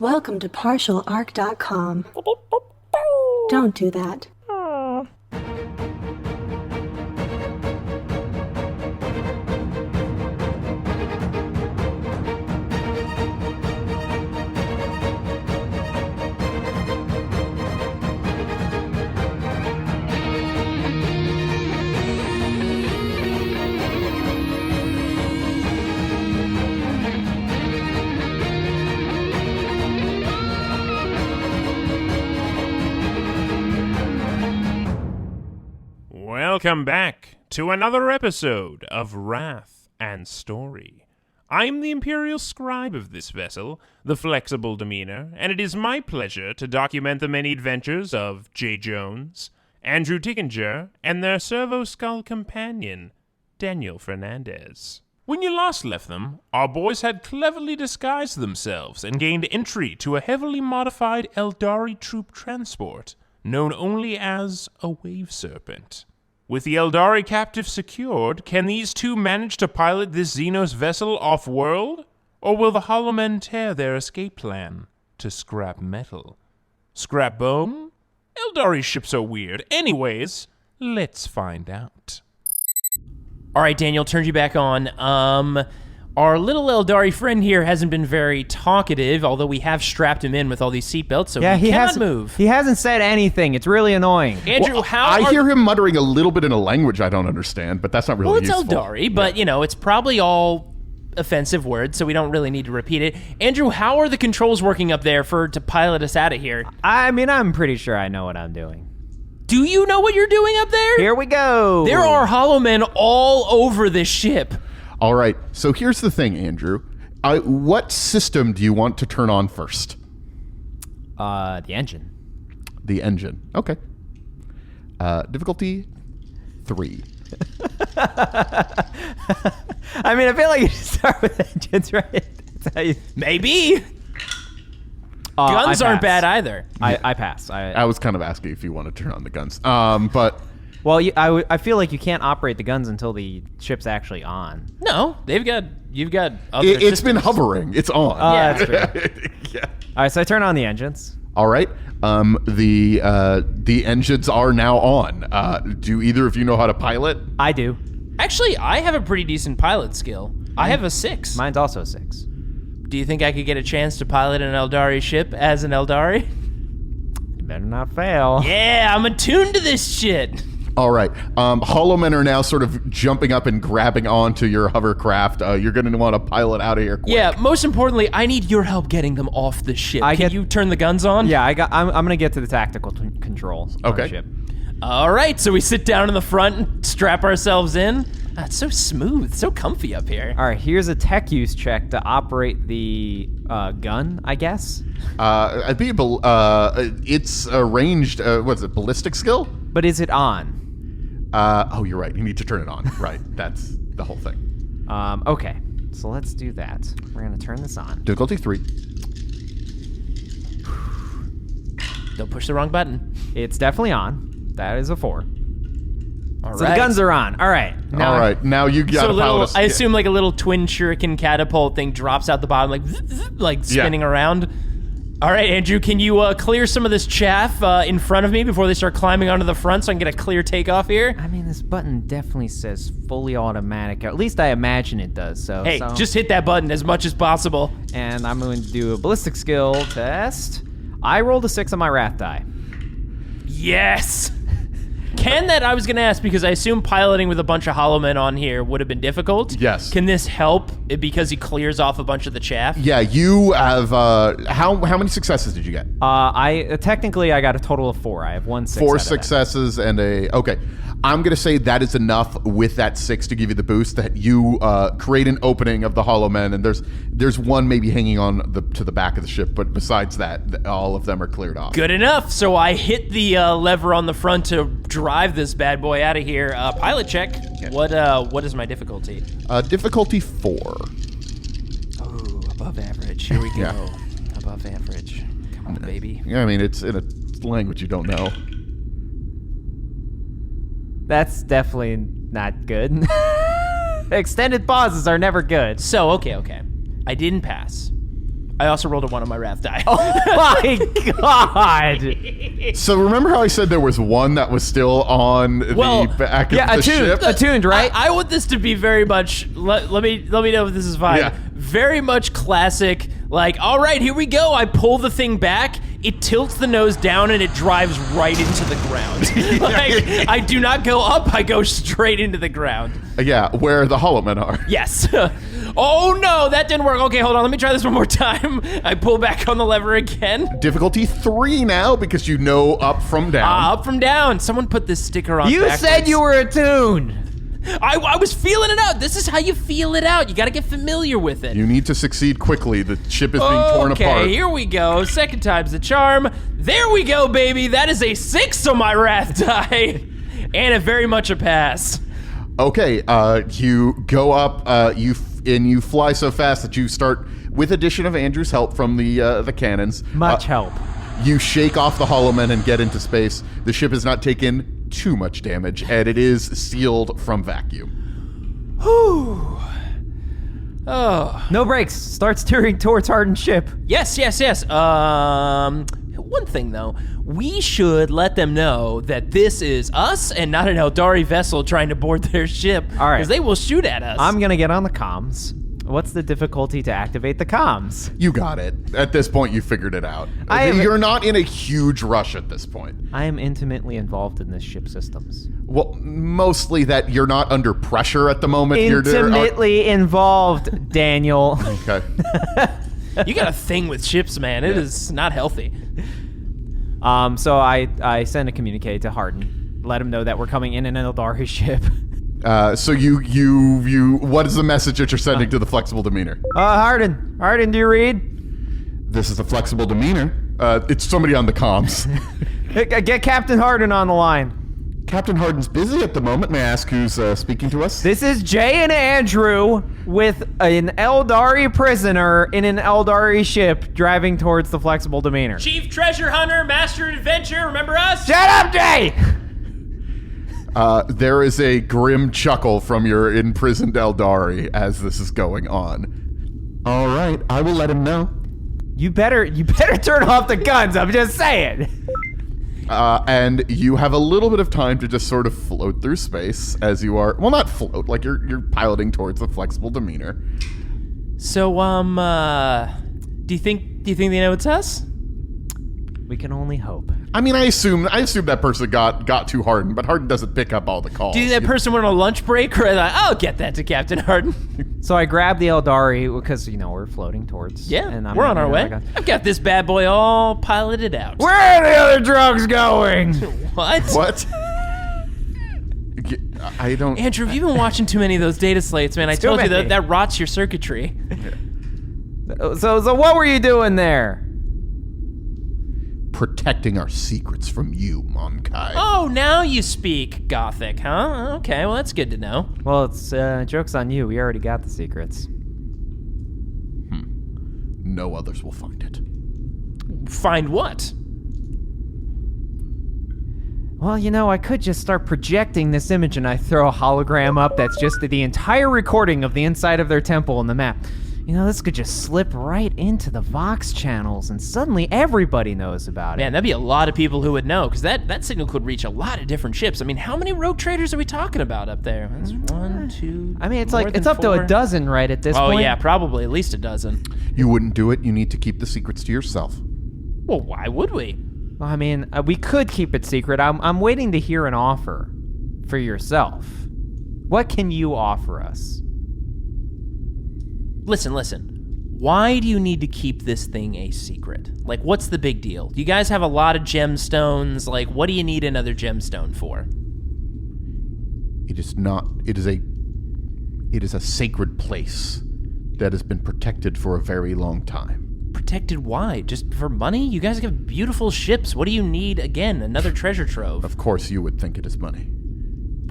Welcome to partialarc.com. Don't do that. Welcome back to another episode of Wrath and Story. I'm the Imperial Scribe of this vessel, the Flexible Demeanor, and it is my pleasure to document the many adventures of J. Jones, Andrew Dickinger, and their Servo Skull companion, Daniel Fernandez. When you last left them, our boys had cleverly disguised themselves and gained entry to a heavily modified Eldari troop transport, known only as a Wave Serpent. With the Eldari captive secured, can these two manage to pilot this Xenos vessel off-world? Or will the Hollow Men tear their escape plan to scrap metal? Scrap bone? Eldari ships are weird. Anyways, let's find out. All right, Daniel, turned you back on. Our little Eldari friend here hasn't been very talkative, although we have strapped him in with all these seatbelts, so he cannot move. He hasn't said anything. It's really annoying. Andrew, I hear him muttering a little bit in a language I don't understand, but that's not really useful. Well, it's Eldari, but, it's probably all offensive words, so we don't really need to repeat it. Andrew, how are the controls working up there to pilot us out of here? I mean, I'm pretty sure I know what I'm doing. Do you know what you're doing up there? Here we go. There are Hollow Men all over this ship. All right, so here's the thing, Andrew. What system do you want to turn on first? The engine. The engine. Okay. Difficulty 3. I mean, I feel like you should start with engines, right? That's how you... Maybe. Guns aren't bad either. I pass. I was kind of asking if you want to turn on the guns. But... Well, I feel like you can't operate the guns until the ship's actually on. No, you've got other It's systems. been hovering. It's on. Yeah, that's true. Yeah. All right, so I turn on the engines. All right. The engines are now on. Do either of you know how to pilot? I do. Actually, I have a pretty decent pilot skill. I have a 6. Mine's also 6. Do you think I could get a chance to pilot an Eldari ship as an Eldari? You better not fail. Yeah, I'm attuned to this shit. All right. Hollow Men are now sort of jumping up and grabbing onto your hovercraft. You're going to want to pilot out of here quick. Yeah, most importantly, I need your help getting them off the ship. Can you turn the guns on? Yeah, I'm going to get to the tactical controls on the ship. All right, so we sit down in the front and strap ourselves in. It's so smooth, so comfy up here. All right, here's a tech use check to operate the gun, I guess. It's a ranged, what's it, ballistic skill? But is it on? You're right. You need to turn it on. Right. That's the whole thing. Okay, so let's do that. We're going to turn this on. Difficulty 3. Don't push the wrong button. It's definitely on. That is a 4. All So right. the guns are on. All right. Now you got to pilot us. I assume like a little twin shuriken catapult thing drops out the bottom, like spinning around. All right, Andrew, can you clear some of this chaff in front of me before they start climbing onto the front so I can get a clear takeoff here? I mean, this button definitely says fully automatic. At least I imagine it does. Hey, just hit that button as much as possible. And I'm going to do a ballistic skill test. I rolled a 6 on my wrath die. Yes! I was going to ask, because I assume piloting with a bunch of Hollow Men on here would have been difficult. Yes. Can this help because he clears off a bunch of the chaff? Yeah, you have, how many successes did you get? Technically, I got a total of 4. I have 1 6 4 successes and okay. I'm going to say that is enough with that 6 to give you the boost that you create an opening of the Hollow Men, and there's one maybe hanging on to the back of the ship, but besides that, all of them are cleared off. Good enough. So I hit the lever on the front to drive this bad boy out of here. Pilot check. Okay. What is my difficulty? Difficulty 4. Oh, above average. Here we go. Yeah. Above average. Come on, baby. Yeah, I mean, it's in a language you don't know. That's definitely not good. Extended pauses are never good. So, okay. I didn't pass. I also rolled a 1 on my wrath die. Oh my god! So remember how I said there was one that was still on the back of the ship? Attuned, right? I want this to be very much. Let me know if this is fine. Yeah. Very much classic. Like, all right, here we go. I pull the thing back. It tilts the nose down and it drives right into the ground. Like, I do not go up. I go straight into the ground. Yeah, where the hollow men are. Yes. Oh no, that didn't work. Okay, hold on. Let me try this one more time. I pull back on the lever again. Difficulty 3 now because you know up from down. Up from down. Someone put this sticker on. You backwards. said you were attuned. I was feeling it out. This is how you feel it out. You got to get familiar with it. You need to succeed quickly. The ship is being torn apart. Okay, here we go. Second time's the charm. There we go, baby. That is a 6 on my wrath die. And a very much a pass. Okay, you go up, you fly so fast that you start, with addition of Andrew's help from the cannons. Much help. You shake off the hollow men and get into space. The ship has not taken too much damage, and it is sealed from vacuum. Whew. Oh. No brakes. Start steering towards hardened ship. Yes. One thing, though. We should let them know that this is us and not an Eldari vessel trying to board their ship. All right. Because they will shoot at us. I'm going to get on the comms. What's the difficulty to activate the comms? You got it. At this point, you figured it out. You're not in a huge rush at this point. I am intimately involved in this ship systems. Well, mostly that you're not under pressure at the moment. Intimately involved, Daniel. Okay. You got a thing with ships, man. It is not healthy. So I send a communique to Harden. Let him know that we're coming in an Eldari ship. So you what is the message that you're sending to the flexible demeanor? Harden, do you read? This is the flexible demeanor. It's somebody on the comms. Get Captain Harden on the line. Captain Harden's busy at the moment. May I ask who's speaking to us? This is Jay and Andrew with an Eldari prisoner in an Eldari ship driving towards the flexible demeanor. Chief Treasure Hunter, Master Adventure, remember us? Shut up, Jay! There is a grim chuckle from your imprisoned Eldari as this is going on. All right, I will let him know. You better turn off the guns, I'm just saying. And you have a little bit of time to just sort of float through space as you are, well, not float, like you're piloting towards the flexible demeanor. So, do you think they know it's us? We can only hope. I mean, I assume that person got to Harden, but Harden doesn't pick up all the calls. Do you think that person went on a lunch break, or I'll get that to Captain Harden? So I grab the Eldari because we're floating towards. Yeah, and we're on our way. I've got this bad boy all piloted out. Where are the other drugs going? What? What? I don't. Andrew, have you been watching too many of those data slates, man? I Too told you many. that rots your circuitry. So what were you doing there? Protecting our secrets from you, Monkai. Oh, now you speak Gothic, huh? Okay, well, that's good to know. Well, it's joke's on you. We already got the secrets. No others will find it. Find what? Well, I could just start projecting this image and I throw a hologram up that's just the entire recording of the inside of their temple and the map. This could just slip right into the Vox channels and suddenly everybody knows about it. Man, that'd be a lot of people who would know, because that signal could reach a lot of different ships. I mean, how many rogue traders are we talking about up there? That's 1, 2. I mean, it's more like than it's up to 4. a dozen right at this point. Oh yeah, probably at least a dozen. You wouldn't do it. You need to keep the secrets to yourself. Well, why would we? Well, I mean, we could keep it secret. I'm waiting to hear an offer for yourself. What can you offer us? Listen. Why do you need to keep this thing a secret? Like, what's the big deal? You guys have a lot of gemstones. Like, what do you need another gemstone for? It is not. It is a sacred place that has been protected for a very long time. Protected why? Just for money? You guys have beautiful ships. What do you need, again? Another treasure trove? Of course you would think it is money.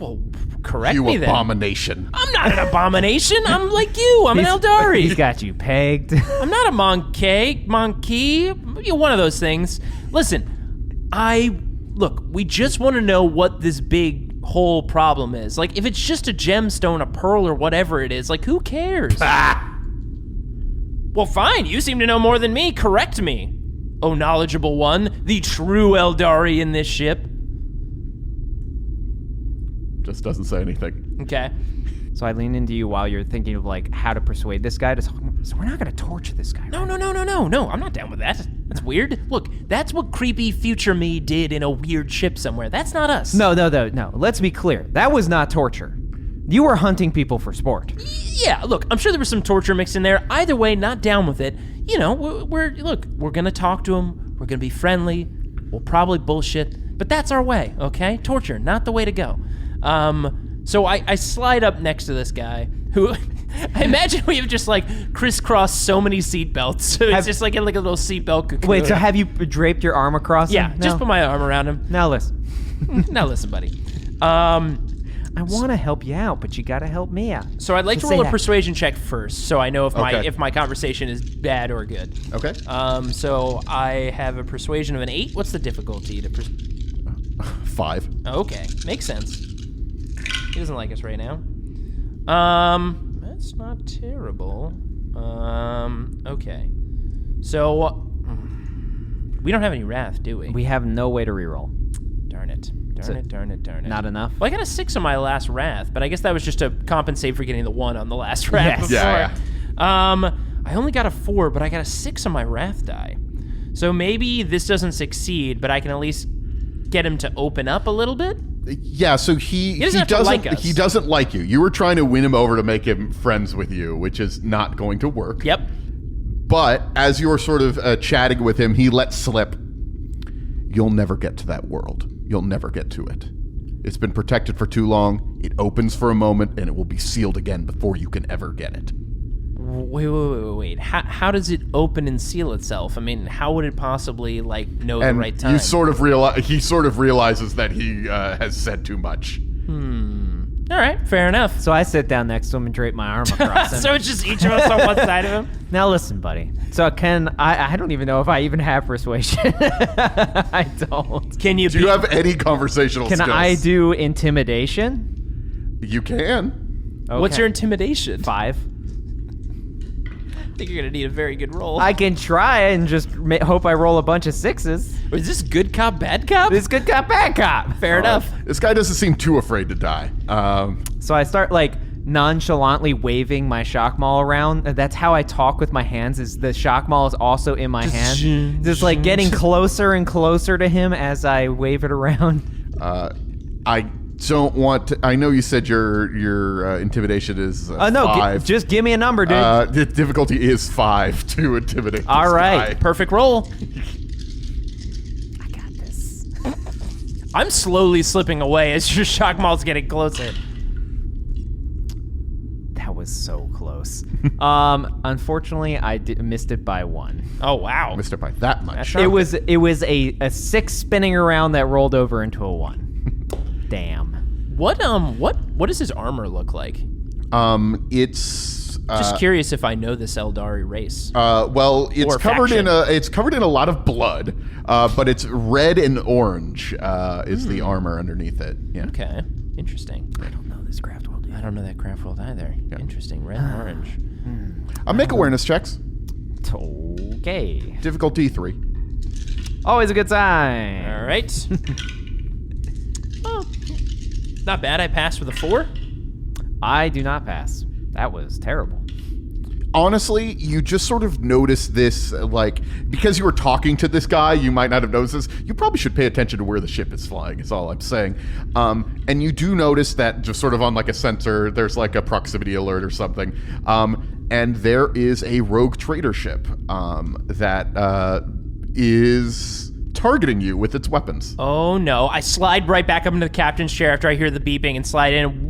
Well, correct You me then. abomination. I'm not an abomination. I'm like you. I'm an Eldari. He's got you pegged. I'm not a monkey. One of those things. Listen, we just want to know what this big whole problem is. Like, if it's just a gemstone, a pearl, or whatever it is, like, who cares? Well, fine. You seem to know more than me. Correct me. Oh, knowledgeable one, the true Eldari in this ship. Just doesn't say anything. Okay. So I lean into you while you're thinking of like how to persuade this guy to talk. So we're not gonna torture this guy. No. I'm not down with that. That's weird. Look, that's what creepy future me did in a weird ship somewhere. That's not us. No. Let's be clear. That was not torture. You were hunting people for sport. Yeah, look, I'm sure there was some torture mixed in there. Either way, not down with it. You know, we're gonna talk to him. We're gonna be friendly. We'll probably bullshit, but that's our way, okay? Torture, not the way to go. So I slide up next to this guy who I imagine we have just like crisscrossed so many seatbelts. So it's just like in like a little seatbelt cocoon. Wait, so have you draped your arm across Yeah, him? just No. put my arm around him. Now listen. Now listen, buddy. I want to help you out, but you got to help me out. So I'd like Just to roll say a that. persuasion check first, so I know Okay. if my conversation is bad or good. Okay. So I have a persuasion of an 8. What's the difficulty to 5. Okay, makes sense. He doesn't like us right now. That's not terrible. Okay. So we don't have any wrath, do we? We have no way to reroll. Darn it. Darn it. Not enough? Well, I got a 6 on my last wrath, but I guess that was just to compensate for getting the 1 on the last wrath Yes. before. Yeah. I only got a 4, but I got a 6 on my wrath die. So maybe this doesn't succeed, but I can at least get him to open up a little bit. Yeah, so he doesn't have to like us. He doesn't like you. You were trying to win him over to make him friends with you, which is not going to work. Yep. But as you're sort of chatting with him, he lets slip. You'll never get to that world. You'll never get to it. It's been protected for too long. It opens for a moment, and it will be sealed again before you can ever get it. Wait. How does it open and seal itself? I mean, how would it possibly like know And the right time? you sort of realize he sort of realizes that he has said too much. All right, fair enough. So I sit down next to him and drape my arm across him. So it's just each of us on one side of him. Now listen, buddy. So I don't even know if I even have persuasion. I don't. Can you? Do you have any conversational Can skills? I do intimidation? You can. What's Okay. your intimidation? 5. I think you're gonna need a very good roll. I can try and just hope I roll a bunch of 6s. Is this good cop, bad cop? This good cop, bad cop. Fair enough. This guy doesn't seem too afraid to die. So I start like nonchalantly waving my shock maul around. That's how I talk with my hands. Is the shock maul is also in my hand, just like getting closer and closer to him as I wave it around. I don't want to. I know you said your intimidation is No, 5. just give me a number, dude. The difficulty is 5 to intimidate. All this right. guy. Perfect roll. I got this. I'm slowly slipping away as your shock maul's getting closer. That was so close. Unfortunately, I missed it by 1. Oh wow. Missed it by that much. It was a 6 spinning around that rolled over into a 1. Damn. What does his armor look like? It's Just curious if I know this Eldari race. well, it's Or covered faction. in a lot of blood, but it's red and orange is the armor underneath it. Yeah. Okay, interesting. I don't know this craft world I don't know that craft world either. Interesting, red and orange. I'll make awareness checks. Okay. Difficulty 3. Always a good sign. All right. Oh, not bad. I passed with a 4. I do not pass. That was terrible. Honestly, you just sort of notice this, like, because you were talking to this guy, you might not have noticed this. You probably should pay attention to where the ship is flying, is all I'm saying. And you do notice that just sort of on like a sensor, there's like a proximity alert or something. And there is a rogue trader ship that is targeting you with its weapons. Oh no! I slide right back up into the captain's chair after I hear the beeping and slide in.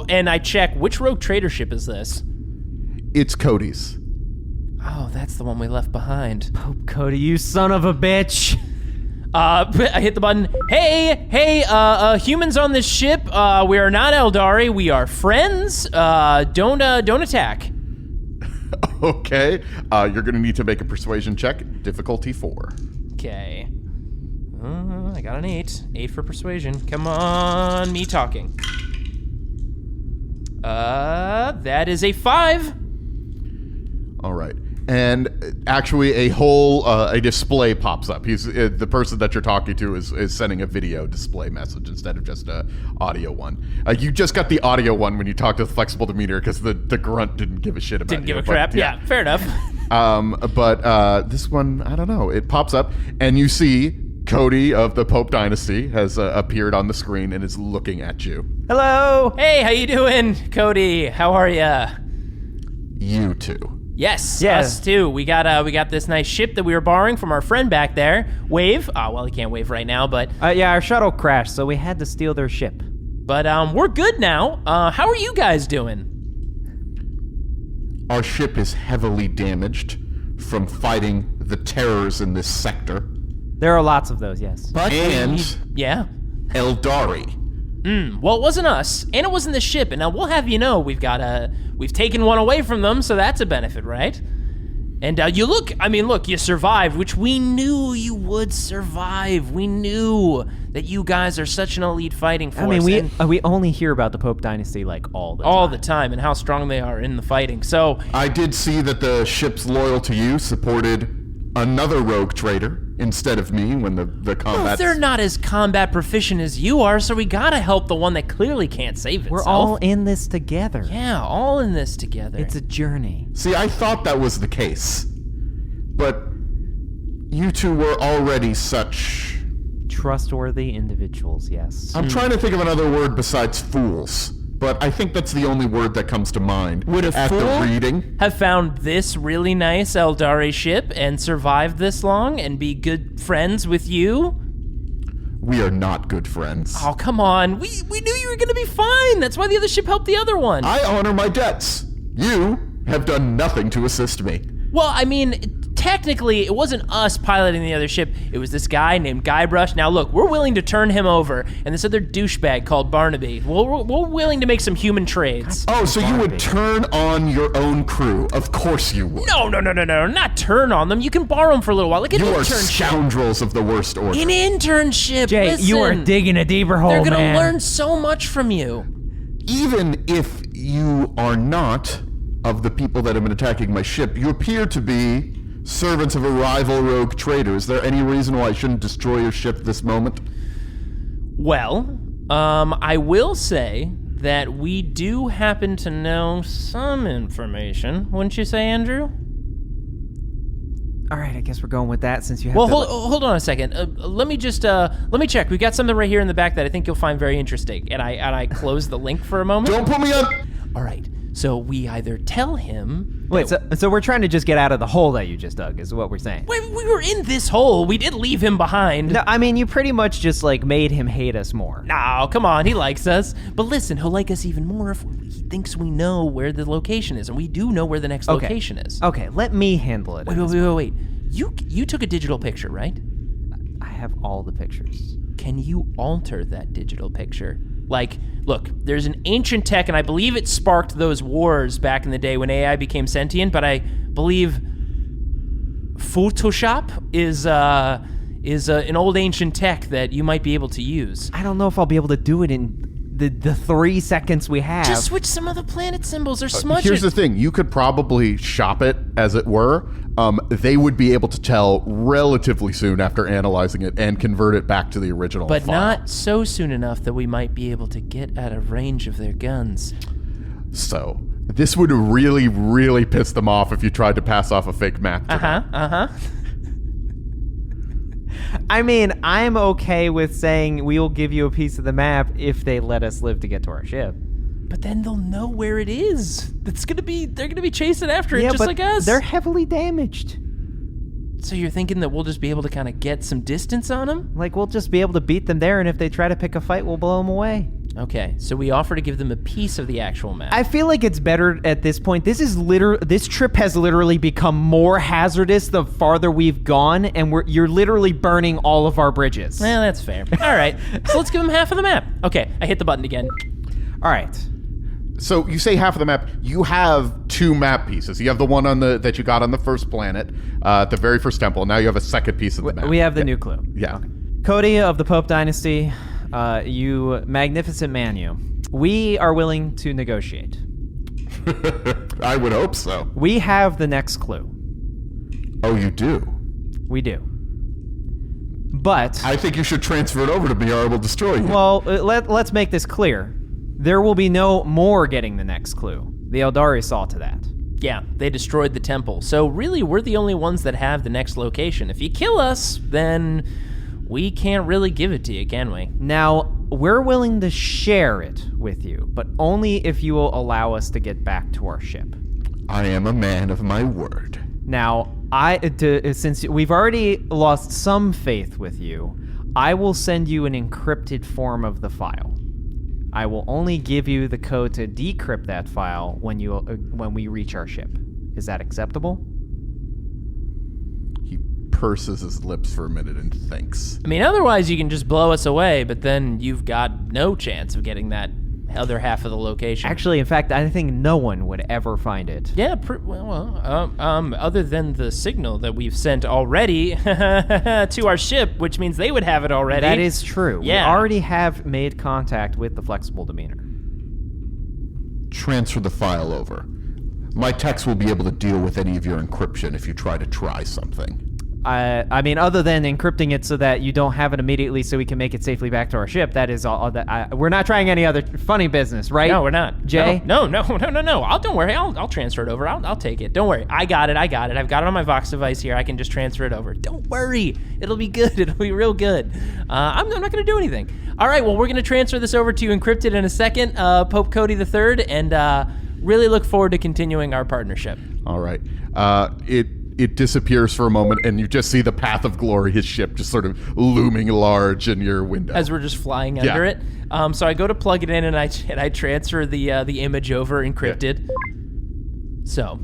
And I check which rogue trader ship is this. It's Cody's. Oh, that's the one we left behind. Pope Cody, you son of a bitch. I hit the button. Hey, humans on this ship. We are not Eldari. We are friends. Don't attack. Okay. You're going to need to make a persuasion check. Difficulty 4. Okay. I got an 8. 8 for persuasion. Come on, me talking. That is a 5. All right. and actually a whole a display pops up. He's the person that you're talking to is sending a video display message instead of just a audio one. You just got the audio one when you talked to the flexible demeanor because the grunt didn't give a shit about Didn't you. give a crap. Yeah, fair enough. But this one, I don't know. It pops up, and you see Cody of the Pope Dynasty has appeared on the screen and is looking at you. Hello. Hey, how you doing, Cody? How are ya? You two. Yes, Yeah. us too. We got this nice ship that we were borrowing from our friend back there. Wave. Oh, well, he can't wave right now, but Yeah, our shuttle crashed, so we had to steal their ship. we're good now. How are you guys doing? Our ship is heavily damaged from fighting the terrors in this sector. There are lots of those, yes. But And yeah. Eldari. Well, it wasn't us, and it wasn't the ship. And now we'll have you know, we've taken one away from them, so that's a benefit, right? And you survived, which we knew you would survive. We knew that you guys are such an elite fighting force. I mean, and we only hear about the Pope Dynasty like all the time. all the time, and how strong they are in the fighting. So, I did see that the ships loyal to you supported another rogue trader instead of me when the combat. well, they're not as combat proficient as you are, so we gotta help the one that clearly can't save itself. We're all in this together. yeah, all in this together. It's a journey. See, I thought that was the case, but you two were already such. Trustworthy individuals, yes. I'm trying to think of another word besides fools, but I think that's the only word that comes to mind. Would a after fool reading? have found this really nice Eldari ship and survived this long and be good friends with you? We are not good friends. Oh, come on. We knew you were going to be fine. That's why the other ship helped the other one. I honor my debts. You have done nothing to assist me. Well, I mean, technically, it wasn't us piloting the other ship. It was this guy named Guybrush. Now, look, we're willing to turn him over, and this other douchebag called Barnaby. We're willing to make some human trades. Oh, so you would turn on your own crew? Of course you would. No, not turn on them. You can borrow them for a little while, like an You are internship. scoundrels of the worst order. An internship. Jay, Listen, you are digging a deeper hole, They're gonna man. learn so much from you. Even if you are not of the people that have been attacking my ship, you appear to be servants of a rival rogue trader. Is there any reason why I shouldn't destroy your ship this moment? Well, I will say that we do happen to know some information, wouldn't you say, Andrew? All right, I guess we're going with that since you have Well, to... hold on a second. Let me check. We've got something right here in the back that I think you'll find very interesting. And I close the link for a moment. Don't put me on. All right. So we either tell him. Wait, so we're trying to just get out of the hole that you just dug, is what we're saying. We were in this hole. We did leave him behind. No, I mean, you pretty much just, like, made him hate us more. No, come on. He likes us. But listen, he'll like us even more if he thinks we know where the location is. And we do know where the next Okay. location is. Okay, let me handle it. Wait. You took a digital picture, right? I have all the pictures. Can you alter that digital picture? Like, look, there's an ancient tech, and I believe it sparked those wars back in the day when AI became sentient, but I believe Photoshop is an old ancient tech that you might be able to use. I don't know if I'll be able to do it in the 3 seconds we have. Just switch some of the planet symbols or smudge Here's it. the thing. You could probably shop it, as it were. They would be able to tell relatively soon after analyzing it and convert it back to the original But file. not so soon enough that we might be able to get out of range of their guns. So, this would really, really piss them off if you tried to pass off a fake map to them. I mean, I'm okay with saying we'll give you a piece of the map if they let us live to get to our ship. But then they'll know where it is. They're gonna be chasing after it just but like us. they're heavily damaged. So you're thinking that we'll just be able to kind of get some distance on them? Like, we'll just be able to beat them there, and if they try to pick a fight, we'll blow them away. Okay, so we offer to give them a piece of the actual map. I feel like it's better at this point. This trip has literally become more hazardous the farther we've gone, and you're literally burning all of our bridges. Well, that's fair. All right, so let's give them half of the map. Okay, I hit the button again. All right. So you say half of the map. You have 2 map pieces. You have the one that you got on the first planet, the very first temple. Now you have a second piece of the map. We have the new clue. Yeah. Cody of the Pope Dynasty, you magnificent man, you. We are willing to negotiate. I would hope so. We have the next clue. Oh, you do? We do. But I think you should transfer it over to me or I will destroy you. well, let's make this clear. There will be no more getting the next clue. The Eldari saw to that. Yeah, they destroyed the temple. So really, we're the only ones that have the next location. If you kill us, then we can't really give it to you, can we? Now, we're willing to share it with you, but only if you will allow us to get back to our ship. I am a man of my word. Now, since we've already lost some faith with you, I will send you an encrypted form of the file. I will only give you the code to decrypt that file when we reach our ship. Is that acceptable? He purses his lips for a minute and thinks. I mean, otherwise you can just blow us away, but then you've got no chance of getting that other half of the location. Actually, in fact, I think no one would ever find it. Yeah, other than the signal that we've sent already to our ship, which means they would have it already. That is true. Yeah. We already have made contact with the flexible demeanor. Transfer the file over. My techs will be able to deal with any of your encryption if you try something. I mean, other than encrypting it so that you don't have it immediately so we can make it safely back to our ship, that is all that we're not trying any other funny business, right? No, we're not. Jay? No. Don't worry. I'll transfer it over. I'll take it. Don't worry. I got it. I've got it on my Vox device here. I can just transfer it over. Don't worry. It'll be good. It'll be real good. I'm not going to do anything. All right, well, we're going to transfer this over to you encrypted in a second, Pope Cody III, and really look forward to continuing our partnership. All right. It disappears for a moment, and you just see the path of glory, his ship, just sort of looming large in your window. As we're just flying under it. So I go to plug it in, and I transfer the image over encrypted. Yeah. So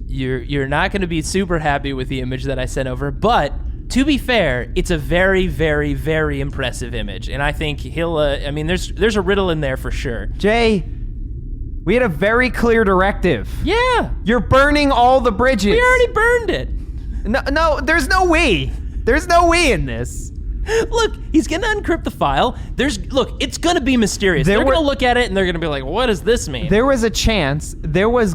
you're not going to be super happy with the image that I sent over, but to be fair, it's a very, very, very impressive image, and I think he'll. There's a riddle in there for sure. Jay, we had a very clear directive. Yeah. You're burning all the bridges. We already burned it. No, there's no we. There's no we in this. Look, he's going to encrypt the file. It's going to be mysterious. They're going to look at it and they're going to be like, what does this mean? There was a chance. There was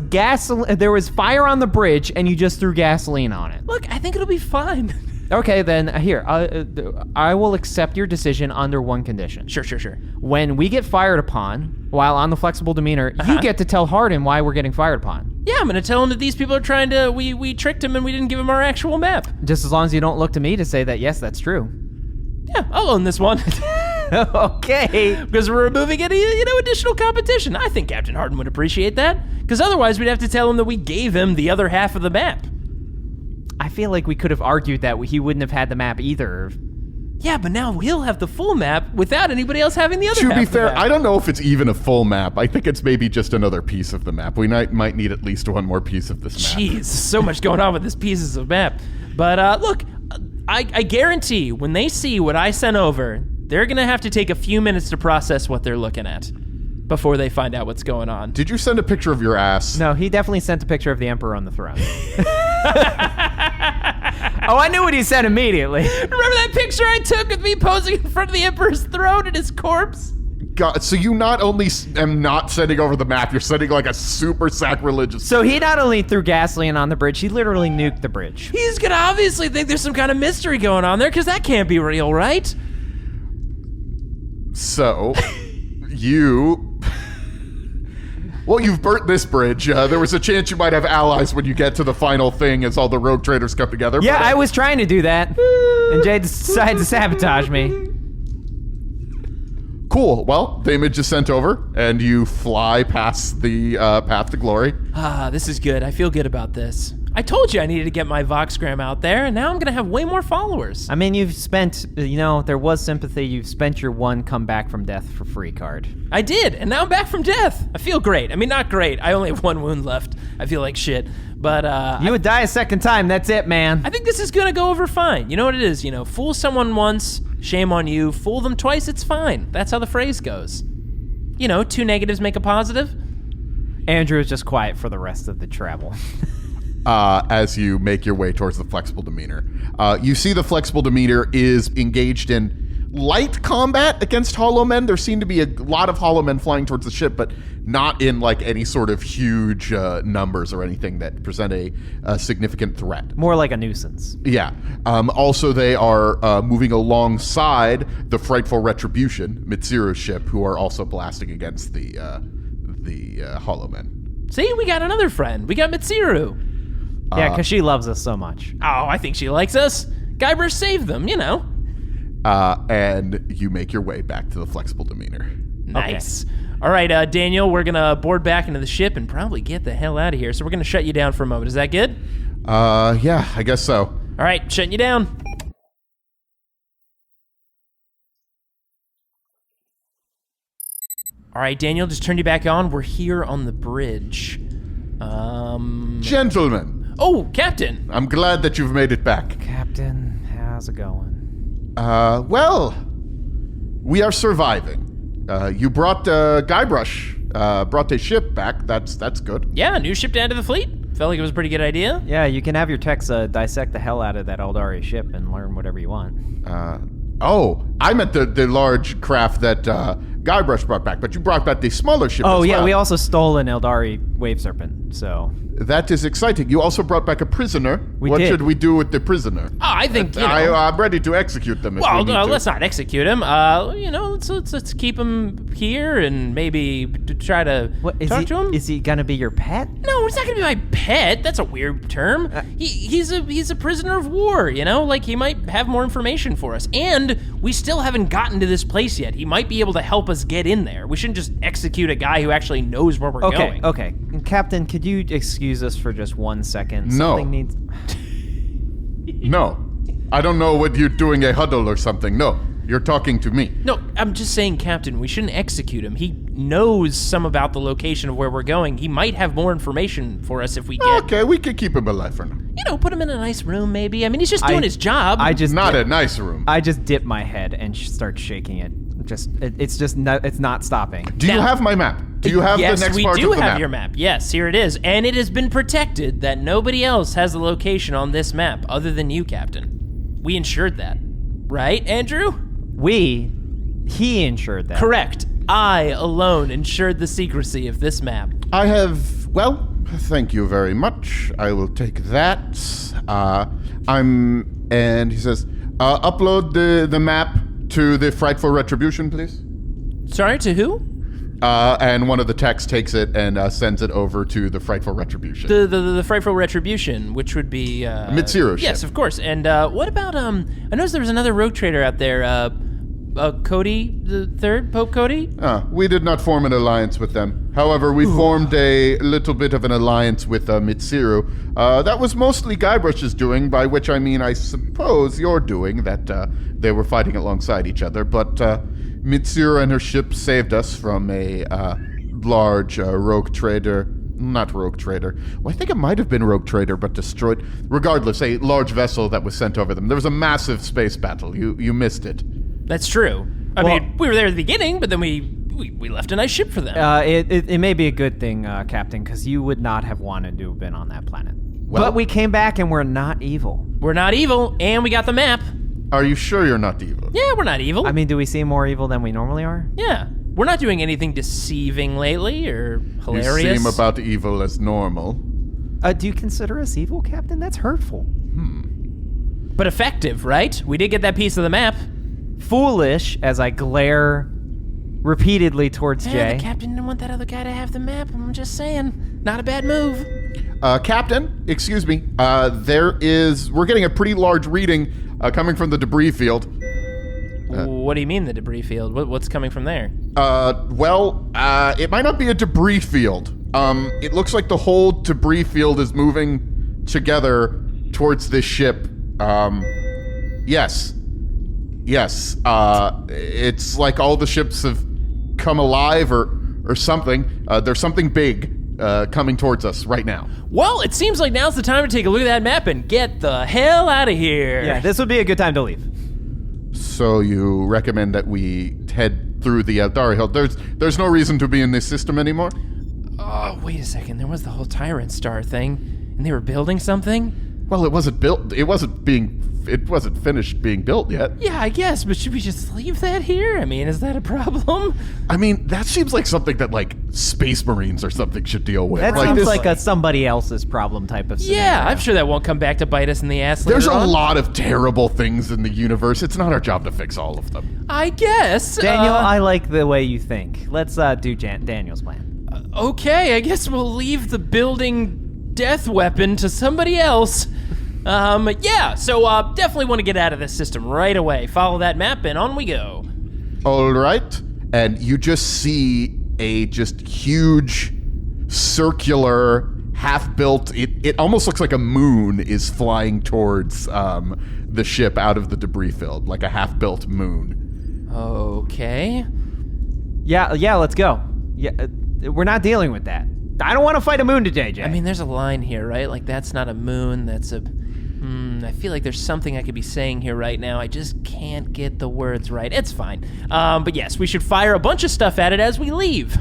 fire on the bridge and you just threw gasoline on it. Look, I think it'll be fine. Okay, then here, I will accept your decision under one condition. Sure. When we get fired upon, while on the flexible demeanor, you get to tell Hardin why we're getting fired upon. Yeah, I'm going to tell him that these people are trying to, we tricked him and we didn't give him our actual map. Just as long as you don't look to me to say that, yes, that's true. Yeah, I'll own this one. Okay. Because we're removing any, additional competition. I think Captain Hardin would appreciate that. Because otherwise we'd have to tell him that we gave him the other half of the map. I feel like we could have argued that he wouldn't have had the map either. Yeah, but now he'll have the full map without anybody else having the other half. To be fair, of the map. I don't know if it's even a full map. I think it's maybe just another piece of the map. We might need at least one more piece of this map. Jeez, so much going on with this pieces of map. But look, I guarantee when they see what I sent over, they're going to have to take a few minutes to process what they're looking at before they find out what's going on. Did you send a picture of your ass? No, he definitely sent a picture of the Emperor on the throne. Oh, I knew what he said immediately. Remember that picture I took with me posing in front of the Emperor's throne and his corpse? God, so you not only am not sending over the map, you're sending like a super sacrilegious... So he not only threw gasoline on the bridge, he literally nuked the bridge. He's gonna obviously think there's some kind of mystery going on there, because that can't be real, right? So, you... Well, you've burnt this bridge. There was a chance you might have allies when you get to the final thing as all the rogue traders come together. Yeah, I was trying to do that. And Jay decided to sabotage me. Cool. Well, the image is sent over, and you fly past the path to glory. This is good. I feel good about this. I told you I needed to get my Voxgram out there, and now I'm going to have way more followers. I mean, you've spent, there was sympathy. You've spent your one come back from death for free card. I did, and now I'm back from death. I feel great. I mean, not great. I only have one wound left. I feel like shit. But, you would die a second time. That's it, man. I think this is going to go over fine. You know what it is? Fool someone once, shame on you. Fool them twice, it's fine. That's how the phrase goes. 2 negatives make a positive. Andrew is just quiet for the rest of the travel. As you make your way towards the flexible demeanor. You see the flexible demeanor is engaged in light combat against hollow men. There seem to be a lot of hollow men flying towards the ship, but not in like any sort of huge numbers or anything that present a significant threat. More like a nuisance. Yeah. Also, they are moving alongside the frightful Retribution, Mitsuru's ship, who are also blasting against the hollow men. See, we got another friend. We got Mitsuru. Yeah, because she loves us so much. Oh, I think she likes us. Guybrush saved them, you know. And you make your way back to the flexible demeanor. Nice. Okay. All right, Daniel, we're going to board back into the ship and probably get the hell out of here. So we're going to shut you down for a moment. Is that good? Yeah, I guess so. All right, shutting you down. All right, Daniel, just turned you back on. We're here on the bridge. Gentlemen. Oh, Captain. I'm glad that you've made it back. Captain, how's it going? Well, we are surviving. You brought Guybrush, brought a ship back. That's good. Yeah, new ship to add to the fleet. Felt like it was a pretty good idea. Yeah, you can have your techs dissect the hell out of that Eldari ship and learn whatever you want. I meant the large craft that Guybrush brought back, but you brought back the smaller ship Oh, as yeah, well. we also stole an Eldari wave serpent, so... That is exciting. You also brought back a prisoner. What did. should we do with the prisoner? Oh, I think, you know... I'm ready to execute them if we Well, need to. let's not execute him. Let's keep him here and maybe try to talk to him. Is he gonna be your pet? No, he's not gonna be my pet. That's a weird term. He's a prisoner of war. You know, like he might have more information for us, and we still haven't gotten to this place yet. He might be able to help us get in there. We shouldn't just execute a guy who actually knows where we're going. Okay. Captain, could you excuse us for just 1 second? No. Something needs... No. I don't know what you're doing, a huddle or something. No. You're talking to me. No, I'm just saying, Captain, we shouldn't execute him. He knows some about the location of where we're going. He might have more information for us if we get... Okay, we can keep him alive for now. You know, put him in a nice room, maybe. I mean, he's just doing his job. Not a nice room. I just dip my head and start shaking it. It's not stopping. Do you have my map? Do you have the next part of the map? Yes, we do have your map. Yes, here it is. And it has been protected that nobody else has the location on this map other than you, Captain. We ensured that. Right, Andrew? He ensured that. Correct. I alone ensured the secrecy of this map. Thank you very much. I will take that. And he says, upload the map to the Frightful Retribution, please. Sorry, to who? And one of the techs takes it and sends it over to the Frightful Retribution. The Frightful Retribution, which would be... Mitsuru Yes, ship. of course. And what about... I noticed there was another rogue trader out there, Cody the Third, Pope Cody? We did not form an alliance with them. However, we formed a little bit of an alliance with Mitsuru. That was mostly Guybrush's doing, by which I mean I suppose you're doing, that they were fighting alongside each other. But Mitsuru and her ship saved us from a large rogue trader. Not rogue trader. Well, I think it might have been rogue trader, but destroyed. Regardless, a large vessel that was sent over them. There was a massive space battle. You missed it. That's true. I mean, we were there at the beginning, but then we left a nice ship for them. It may be a good thing, Captain, because you would not have wanted to have been on that planet. Well, but we came back and we're not evil. We're not evil, and we got the map. Are you sure you're not evil? Yeah, we're not evil. I mean, do we seem more evil than we normally are? Yeah. We're not doing anything deceiving lately or hilarious. You seem about evil as normal. Do you consider us evil, Captain? That's hurtful. But effective, right? We did get that piece of the map. Foolish, as I glare repeatedly towards Jay. The captain didn't want that other guy to have the map. I'm just saying. Not a bad move. Captain, excuse me. We're getting a pretty large reading coming from the debris field. What do you mean the debris field? What's coming from there? It might not be a debris field. It looks like the whole debris field is moving together towards this ship. Yes. It's like all the ships have come alive or something. There's something big coming towards us right now. Well, it seems like now's the time to take a look at that map and get the hell out of here. Yeah, this would be a good time to leave. So you recommend that we head through the Eldar Hill? There's no reason to be in this system anymore? Oh, wait a second. There was the whole Tyrant Star thing, and they were building something? Well, it wasn't built. It wasn't being it wasn't finished being built yet. Yeah, I guess, but should we just leave that here? I mean, is that a problem? I mean, that seems like something that like Space Marines or something should deal with. That like sounds this, like a somebody else's problem type of scenario. Yeah, I'm sure that won't come back to bite us in the ass later there's a on. lot of terrible things in the universe. It's not our job to fix all of them. I guess. Daniel, I like the way you think. Let's do Daniel's plan. Okay, I guess we'll leave the building death weapon to somebody else. Yeah, so definitely want to get out of this system right away. Follow that map and on we go. All right. And you just see a just huge circular half-built, it almost looks like a moon is flying towards the ship out of the debris field, like a half-built moon. Okay. Yeah, let's go. Yeah, we're not dealing with that. I don't want to fight a moon today, Jay. I mean, there's a line here, right? Like, that's not a moon, that's a... I feel like there's something I could be saying here right now. I just can't get the words right. It's fine. But yes, we should fire a bunch of stuff at it as we leave.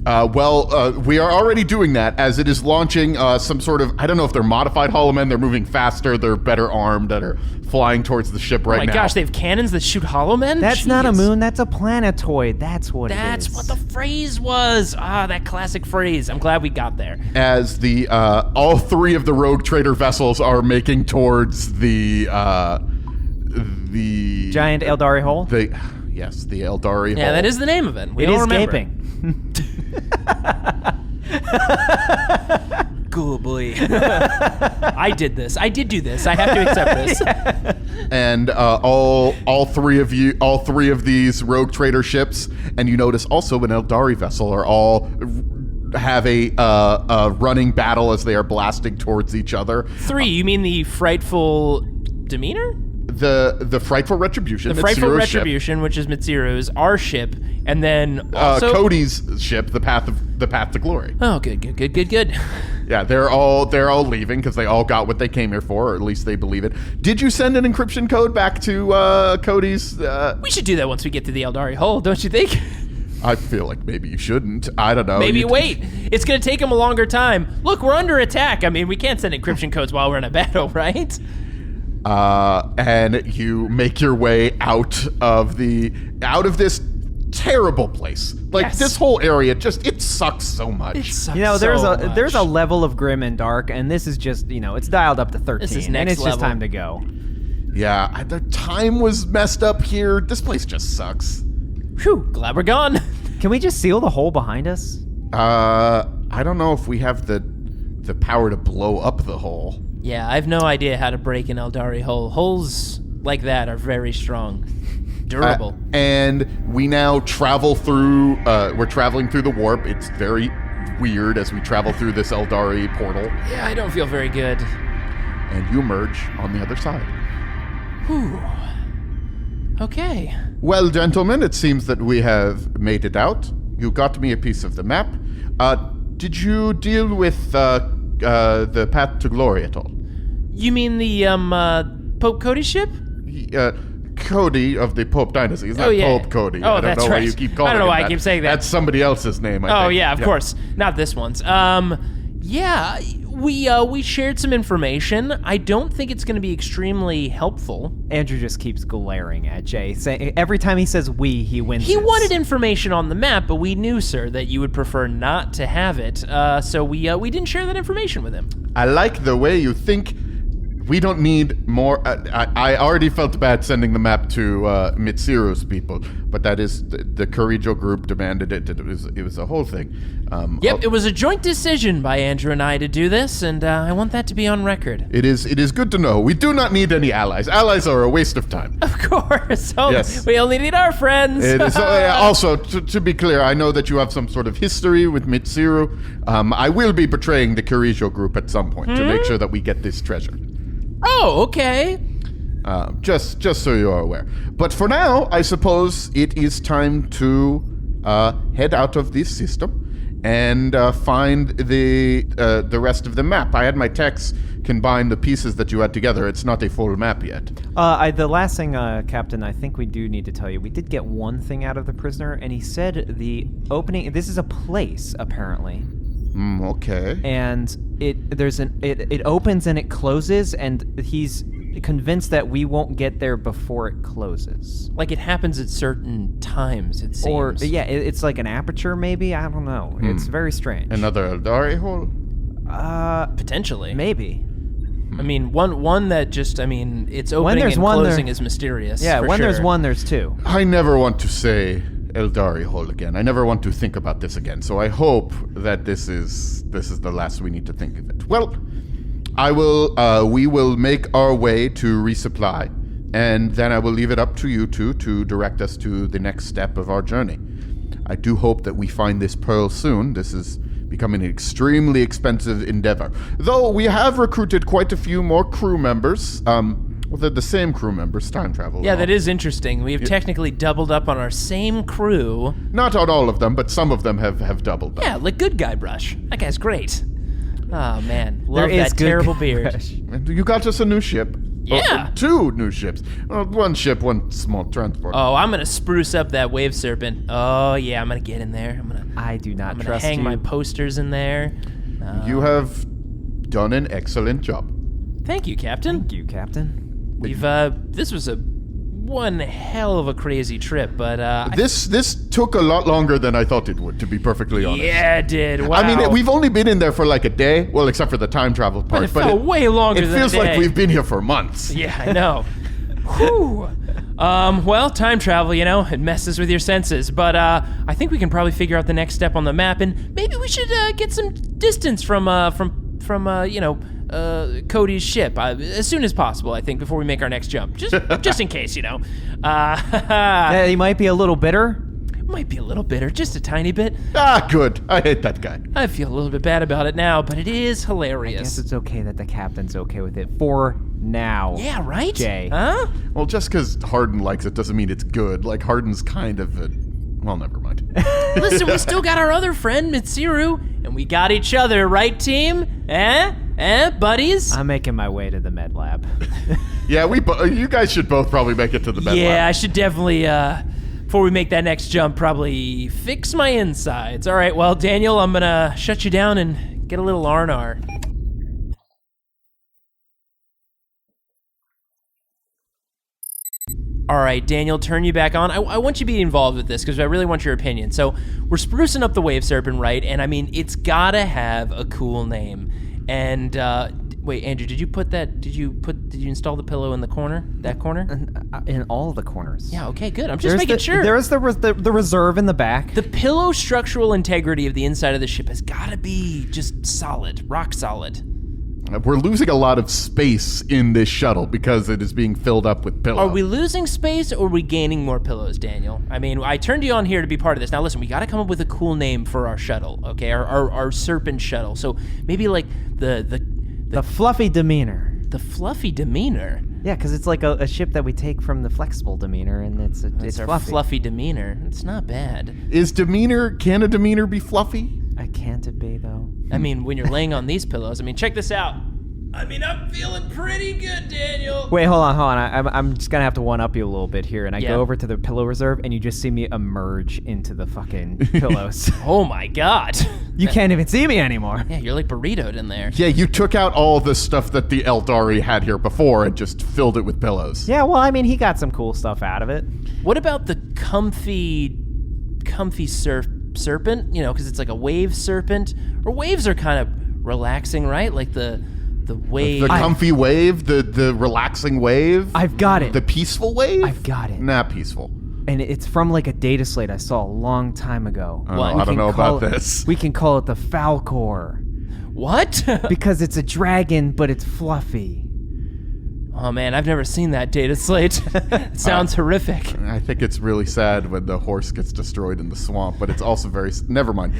We are already doing that as it is launching some sort of, I don't know if they're modified holomen, they're moving faster, they're better armed, that are flying towards the ship right now. Oh my gosh, they have cannons that shoot holomen? That's not a moon, that's a planetoid. That's what it is. That's what the phrase was. That classic phrase. I'm glad we got there. As the all three of the rogue trader vessels are making towards the giant Eldari hole? Yes, the Eldari hole. Yeah, that is the name of it. We It don't is remember. gaping. Cool boy. I did this. I did do this. I have to accept this. And all three of these rogue trader ships, and you notice also an Eldari vessel, are all have a running battle as they are blasting towards each other. 3, you mean the frightful demeanor? The frightful retribution. The frightful Mitsuru's retribution, ship. which is Mitsuru's, our ship, and then also Cody's ship, the path to glory. Oh, good. Yeah, they're all leaving because they all got what they came here for, or at least they believe it. Did you send an encryption code back to Cody's? We should do that once we get to the Eldari Hole, don't you think? I feel like maybe you shouldn't. I don't know. Maybe wait. It's going to take them a longer time. Look, we're under attack. I mean, we can't send encryption codes while we're in a battle, right? And you make your way out of this terrible place. Like, Yes. this whole area it sucks so much. It sucks You know, so there's a much. level of grim and dark, and this is just, it's dialed up to 13, This is and next it's just level. time to go. Yeah, the time was messed up here. This place just sucks. Whew, glad we're gone. Can we just seal the hole behind us? I don't know if we have the power to blow up the hole. Yeah, I have no idea how to break an Eldari hole. Holes like that are very strong. Durable. And we now travel through, we're traveling through the warp. It's very weird as we travel through this Eldari portal. Yeah, I don't feel very good. And you emerge on the other side. Whew. Okay. Well, gentlemen, it seems that we have made it out. You got me a piece of the map. Did you deal with the path to glory at all? You mean the Pope Cody ship? Cody of the Pope dynasty. He's not Oh, yeah. Pope Cody. Oh, I don't that's know why right. you keep calling I don't know him why I that. keep saying that. That's somebody else's name, I think. Oh yeah, of course. Not this one's. Yeah, we shared some information. I don't think it's going to be extremely helpful. Andrew just keeps glaring at Jay. Every time he says we, he wins. He wanted information on the map, but we knew, sir, that you would prefer not to have it. So we didn't share that information with him. I like the way you think. We don't need more. I already felt bad sending the map to Mitsuru's people, but that is the Courijo group demanded it. It was a whole thing. Yep, it was a joint decision by Andrew and I to do this, and I want that to be on record. It is good to know. We do not need any allies. Allies are a waste of time. Of course. Oh, Yes. We only need our friends. It is, also, to be clear, I know that you have some sort of history with Mitsuru. I will be betraying the Courijo group at some point to make sure that we get this treasure. Oh, okay. Just so you are aware. But for now, I suppose it is time to head out of this system and find the rest of the map. I had my techs combine the pieces that you had together. It's not a full map yet. The last thing, Captain, I think we do need to tell you. We did get one thing out of the prisoner, and he said the opening. This is a place, apparently. Okay. And it opens and it closes, and he's convinced that we won't get there before it closes. Like it happens at certain times, it seems. Or, yeah, it's like an aperture, maybe? I don't know. It's very strange. Another Eldari hole? Potentially. Maybe. I mean, one that just, I mean, its opening there's and one, closing there- is mysterious. Yeah, for when there's sure. one, there's two. I never want to say Eldari hole again. I never want to think about this again. So I hope that this is the last we need to think of it. Well, we will make our way to resupply, and then I will leave it up to you two to direct us to the next step of our journey. I do hope that we find this pearl soon. This is becoming an extremely expensive endeavor. Though we have recruited quite a few more crew members. Well, they're the same crew members, time travel. Yeah, that is interesting. We have technically doubled up on our same crew. Not on all of them, but some of them have doubled up. Yeah, like Good Guy Brush. That guy's great. Oh, man. Love There is that good terrible guy beard. brush. And you got us a new ship. Yeah. 2 new ships. One ship, one small transport. Oh, I'm going to spruce up that wave serpent. Oh, yeah, I'm going to get in there. I do not I'm gonna trust hang you. my posters in there. You have done an excellent job. Thank you, Captain. Thank you, Captain. We've this was one hell of a crazy trip, but This took a lot longer than I thought it would, to be perfectly honest. yeah, it did. Wow. I mean, we've only been in there for like a day. Well, except for the time travel part. it felt way longer It than a feels like day. we've been here for months. Yeah, I know. Whew. Well, time travel, you know, it messes with your senses. But I think we can probably figure out the next step on the map, and maybe we should get some distance from Cody's ship as soon as possible. I think before we make our next jump, just in case, you know. Yeah, he might be a little bitter. Might be a little bitter, just a tiny bit. Ah, good. I hate that guy. I feel a little bit bad about it now, but it is I hilarious. guess it's okay that the captain's okay with it for now. Yeah, right? Jay. Huh? Well, just because Harden likes it doesn't mean it's good. Like, Harden's kind of a... Well, never mind. Listen, we still got our other friend, Mitsiru, and we got each other, right, team? Buddies? I'm making my way to the med lab. Yeah, you guys should both probably make it to the med Yeah, lab. I should definitely, before we make that next jump, probably fix my insides. All right, well, Daniel, I'm gonna shut you down and get a little R&R. All right, Daniel, turn you back on. I want you to be involved with this because I really want your opinion. So we're sprucing up the Wave Serpent, right? And I mean, it's gotta have a cool name. And wait, Andrew, did you install the pillow in the corner? That corner? In all the corners. Yeah. Okay. Good. I'm just making sure. There's the reserve in the back. The pillow structural integrity of the inside of the ship has got to be just solid, rock solid. We're losing a lot of space in this shuttle because it is being filled up with pillows. Are we losing space or are we gaining more pillows, Daniel? I mean, I turned you on here to be part of this. Now, listen, we got to come up with a cool name for our shuttle, okay? Our Serpent shuttle. So maybe like The fluffy demeanor. the fluffy demeanor. Yeah, because it's like a ship that we take from the flexible demeanor, and it's our fluffy. fluffy demeanor. It's not bad. Can a demeanor be fluffy? Can't it be, though? I mean, when you're laying on these pillows, I mean, check this out. I mean, I'm feeling pretty good, Daniel. Wait, hold on. I'm just gonna have to one-up you a little bit here, and I Yeah. go over to the pillow reserve, and you just see me emerge into the fucking pillows. Oh my God. You can't even see me anymore. Yeah, you're like burritoed in there. Yeah, you took out all the stuff that the Eldari had here before and just filled it with pillows. Yeah, well, I mean, he got some cool stuff out of it. What about the comfy serpent? You know, because it's like a wave serpent. Or waves are kind of relaxing, right? Like the wave. The comfy wave, the relaxing wave. I've got it. The peaceful wave? I've got it. Not peaceful. And it's from like a data slate I saw a long time ago. Oh, What? I don't know call about it- this. We can call it the Falcor What? because it's a dragon, but it's fluffy. Oh man, I've never seen that data slate. It sounds horrific. I think it's really sad when the horse gets destroyed in the swamp, but it's also very... Never mind.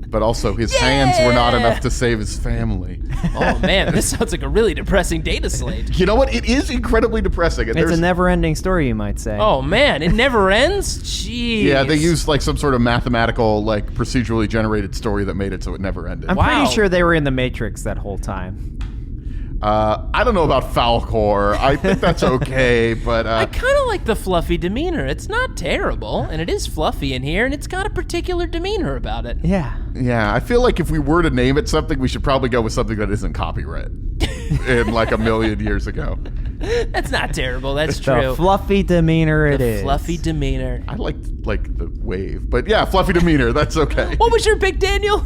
But also, his hands were not enough to save his family. Oh man, this sounds like a really depressing data slate. You know what? It is incredibly depressing. And It's a there's- never-ending story, you might say. Oh man, it never ends? Jeez. Yeah, they used like some sort of mathematical, like procedurally generated story that made it so it never ended. I'm Wow. pretty sure they were in the Matrix that whole time. I don't know about Falcor. I think that's okay, but I kind of like the fluffy demeanor. It's not terrible, and it is fluffy in here, and it's got a particular demeanor about it. Yeah. yeah, I feel like if we were to name it something, we should probably go with something that isn't copyright. in like a million years ago. That's not terrible. That's The true. fluffy demeanor it is. Fluffy demeanor. I liked like the wave, but yeah, fluffy demeanor. That's okay. What was your pick, Daniel?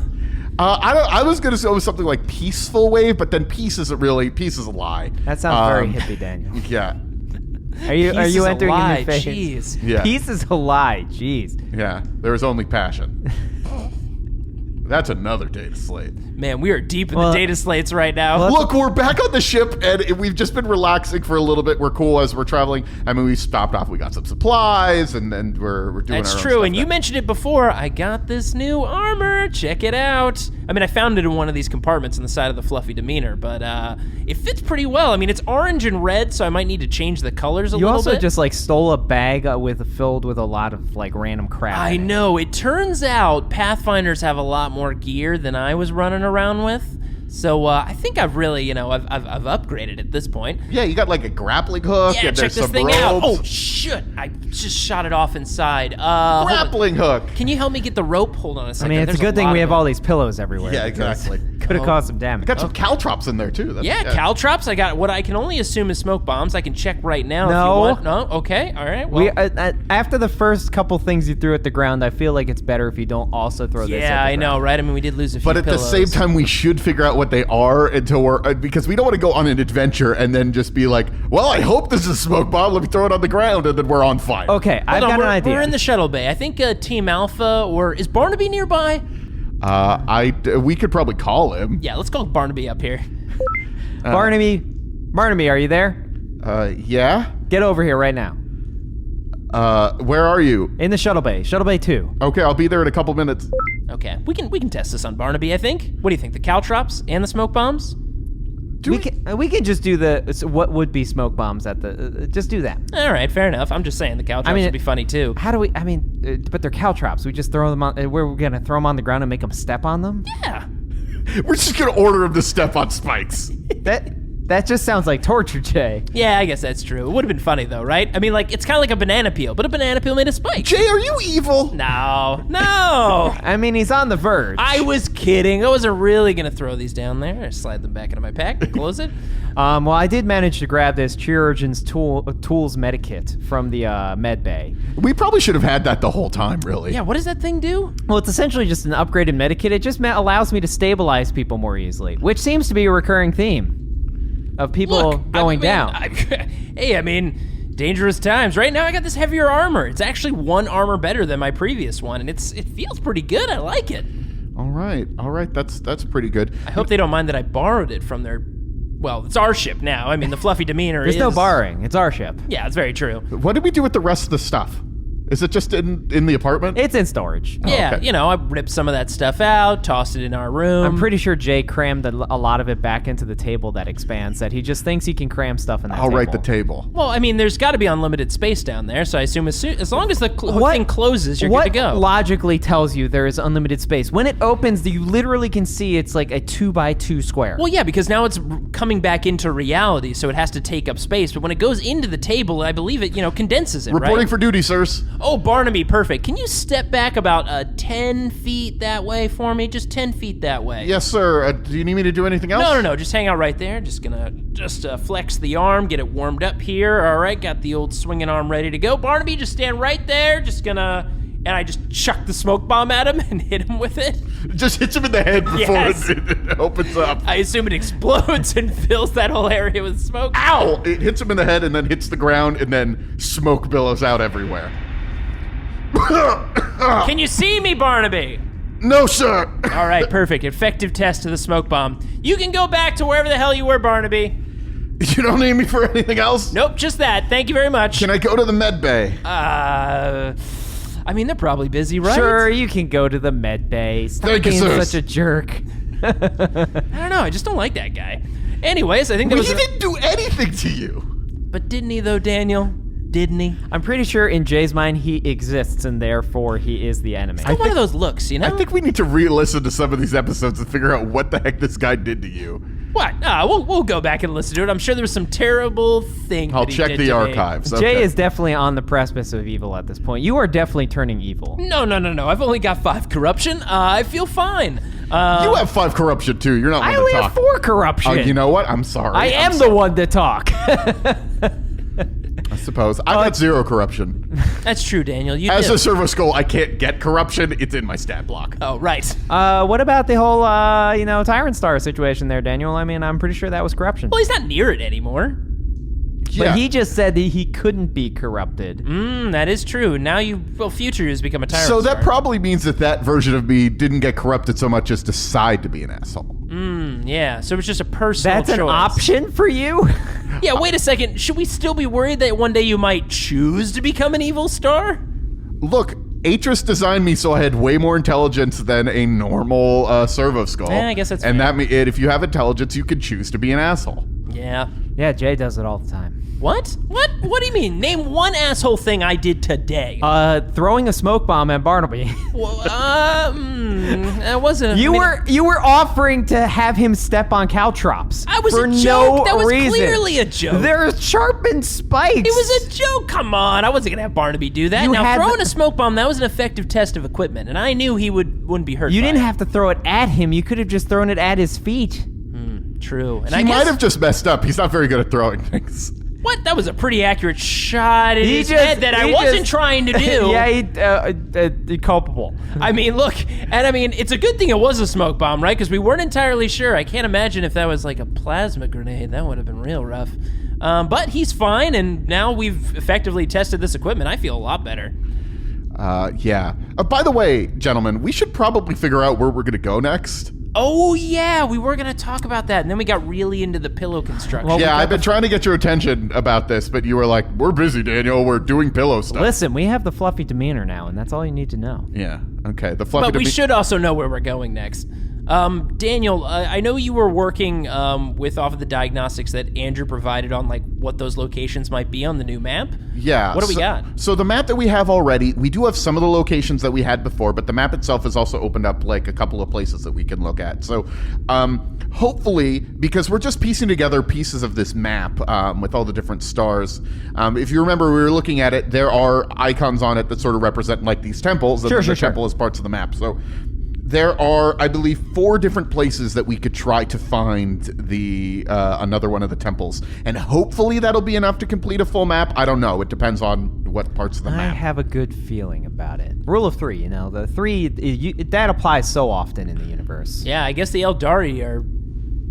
I was gonna say it was something like peaceful wave, but then peace is a lie. That sounds very hippie, Daniel. Yeah, Are you Peace is a entering lie. a new phase? Jeez. yeah, Peace is a lie. Jeez. yeah. There is only passion. That's another data slate. Man, we are deep in Well- the data slates right now. Well, Look, we're back on the ship, and we've just been relaxing for a little bit. We're cool as we're traveling. I mean, we stopped off. We got some supplies, and then we're doing That's our own true, stuff and you now. mentioned it before. I got this new armor. Check it out. I mean, I found it in one of these compartments on the side of the fluffy demeanor, but it fits pretty well. I mean, it's orange and red, so I might need to change the colors a You little also bit. just like stole a bag filled with a lot of like random crap. I in it. know. It turns out Pathfinders have a lot more gear than I was running around with. So I think I've really, I've upgraded at this point. Yeah, you got like a grappling hook. Yeah, and check there's this some thing ropes. out. Oh, shit. I just shot it off inside. Hold on. Grappling hook. Can you help me get the rope? Hold on a I second. mean, it's There's a good thing lot we of have all them. these pillows everywhere. Yeah, exactly. Could have caused some damage. Got some caltrops in there too. That's, Yeah, caltrops. I got what I can only assume is smoke bombs. I can check right now if No. you want. No? Okay. All right. Well, We after the first couple things you threw at the ground, I feel like it's better if you don't also throw this. yeah, at the I know, ground. right? I mean, we did lose a few But at pillows. the same time, we should figure out what they are until we're because we don't want to go on an adventure and then just be like, well, I hope this is a smoke bomb. Let me throw it on the ground, and then we're on fire. Okay, I've Hold on, got we're, an idea. we're in the shuttle bay. I think Team Alpha or is Barnaby nearby? We could probably call him. Yeah, let's call Barnaby up here. Barnaby, are you there? Yeah. Get over here right now. Where are you? In the shuttle bay 2. Okay, I'll be there in a couple minutes. Okay, we can test this on Barnaby. I think. What do you think? The caltrops and the smoke bombs? We can just do what would be smoke bombs at the just do that. All right, fair enough. I'm just saying the caltrops would be funny too. How do we? I mean, but they're caltrops. We just throw them on. We're gonna throw them on the ground and make them step on them. Yeah. We're just gonna order him to step on spikes. That just sounds like torture, Jay. Yeah, I guess that's true. It would have been funny though, right? I mean, like it's kind of like a banana peel, but a banana peel made of spikes. Jay, are you evil? No. I mean, he's on the verge. I was kidding. I wasn't really gonna throw these down there. I slide them back into my pack, close it. Well, I did manage to grab this Chirurgeon's Tools Medikit from the med bay. We probably should have had that the whole time, really. Yeah, what does that thing do? Well, it's essentially just an upgraded medikit. It just allows me to stabilize people more easily, which seems to be a recurring theme of people Look, going down. I mean, dangerous times. Right now, I got this heavier armor. It's actually one armor better than my previous one, and it feels pretty good. I like it. All right. That's pretty good. I hope they don't mind that I borrowed it from their. Well, it's our ship now. I mean, the fluffy demeanor There's is. no borrowing. It's our ship. Yeah, it's very true. What did we do with the rest of the stuff? Is it just in the apartment? It's in storage. Yeah, okay. I ripped some of that stuff out, tossed it in our room. I'm pretty sure Jay crammed a lot of it back into the table that expands, that he just thinks he can cram stuff in that I'll table. write the table. Well, I mean, there's got to be unlimited space down there, so I assume as long as the thing closes, you're what good to go. logically tells you there is unlimited space? When it opens, you literally can see it's like a 2x2 square. Well, yeah, because now it's coming back into reality, so it has to take up space. But when it goes into the table, I believe it, condenses it, Reporting right? for duty, sirs. Oh, Barnaby, perfect. Can you step back about 10 feet that way for me? Just 10 feet that way. Yes, sir. Do you need me to do anything else? No. Just hang out right there. Just gonna flex the arm, get it warmed up here. All right, got the old swinging arm ready to go. Barnaby, just stand right there. And I just chuck the smoke bomb at him and hit him with it. Just hits him in the head before Yes. it opens up. I assume it explodes and fills that whole area with smoke. Ow! It hits him in the head and then hits the ground and then smoke billows out everywhere. Can you see me, Barnaby? No, sir. All right, perfect. Effective test to the smoke bomb. You can go back to wherever the hell you were, Barnaby. You don't need me for anything else? Nope, just that. Thank you very much. Can I go to the med bay? I mean, they're probably busy, right? Sure, you can go to the med bay. Stop Thank you, being sir. such a jerk. I don't know. I just don't like that guy. Anyways, I think there He was. didn't do anything to you. But didn't he, though, Daniel? Didn't he? I'm pretty sure in Jay's mind he exists and therefore he is the enemy. Still one of those looks, I think we need to re-listen to some of these episodes and figure out what the heck this guy did to you. What? We'll go back and listen to it. I'm sure there was some terrible thing. I'll that he check did the to me. archives. Jay Okay. is definitely on the precipice of evil at this point. You are definitely turning evil. No. I've only got 5 corruption. I feel fine. You have 5 corruption too. You're not one I to only talk. have 4 corruption. You know what? I'm sorry. I am the one to talk. I suppose. I got 0 corruption. That's true, Daniel. You As do. a Servo Skull, I can't get corruption. It's in my stat block. Oh, right. What about the whole, Tyrant Star situation there, Daniel? I mean, I'm pretty sure that was corruption. Well, he's not near it anymore. But he just said that he couldn't be corrupted. That is true. Now future has become a tyrant. So that star. probably means that version of me didn't get corrupted so much as decide to be an asshole. Yeah, so it's just a personal That's an choice. option for you? Yeah, wait a second. Should we still be worried that one day you might choose to become an evil star? Look, Atris designed me so I had way more intelligence than a normal Servo Skull. Yeah, I guess that's And fair. if you have intelligence, you could choose to be an asshole. Yeah. Yeah, Jay does it all the time. What? What do you mean? Name one asshole thing I did today. Throwing a smoke bomb at Barnaby. Well, that wasn't. You were offering to have him step on caltrops. I was for a joke. no That was reason. clearly a joke. They're sharpened spikes. It was a joke. Come on, I wasn't gonna have Barnaby do that. You Now had throwing the- a smoke bomb, that was an effective test of equipment, and I knew he wouldn't be hurt. You by didn't it. have to throw it at him. You could have just thrown it at his feet. True. And He I guess, might have just messed up. He's not very good at throwing things. What? That was a pretty accurate shot in He his just- head that I he wasn't just- trying to do. Yeah, culpable. I mean, look, and I mean, it's a good thing it was a smoke bomb, right? Because we weren't entirely sure. I can't imagine if that was like a plasma grenade. That would have been real rough. But he's fine, and now we've effectively tested this equipment. I feel a lot better. Yeah. By the way, gentlemen, we should probably figure out where we're going to go next. Oh, yeah, we were going to talk about that, and then we got really into the pillow construction. Well, Yeah, I've been trying to get your attention about this, but you were like, we're busy, Daniel. We're doing pillow stuff. Listen, we have the fluffy demeanor now, and that's all you need to know. Yeah, okay. The fluffy But we should also know where we're going next. Daniel, I know you were working with off of the diagnostics that Andrew provided on like what those locations might be on the new map. Yeah. What do we got? So the map that we have already, we do have some of the locations that we had before, but the map itself has also opened up like a couple of places that we can look at. So hopefully, because we're just piecing together pieces of this map with all the different stars. If you remember, we were looking at it, there are icons on it that sort of represent like these temples, and Sure, then the sure. temple is parts of the map. So there are, I believe, 4 different places that we could try to find the another one of the temples, and hopefully that'll be enough to complete a full map. I don't know. It depends on what parts of the I map. have a good feeling about it. Rule of 3, the 3, that applies so often in the universe. Yeah, I guess the Eldari are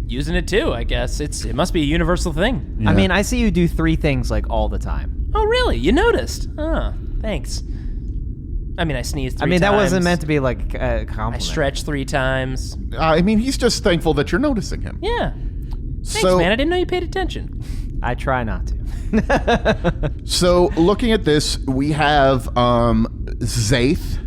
using it too, I guess. It must be a universal thing. I mean, I see you do 3 things like all the time. Oh, really? You noticed? Huh, thanks. I mean, I sneezed 3 times. I mean, that wasn't meant to be like a compliment. I stretched 3 times. I mean, he's just thankful that you're noticing him. Yeah. Thanks, So- man. I didn't know you paid attention. I try not to. So, looking at this, we have Zaith,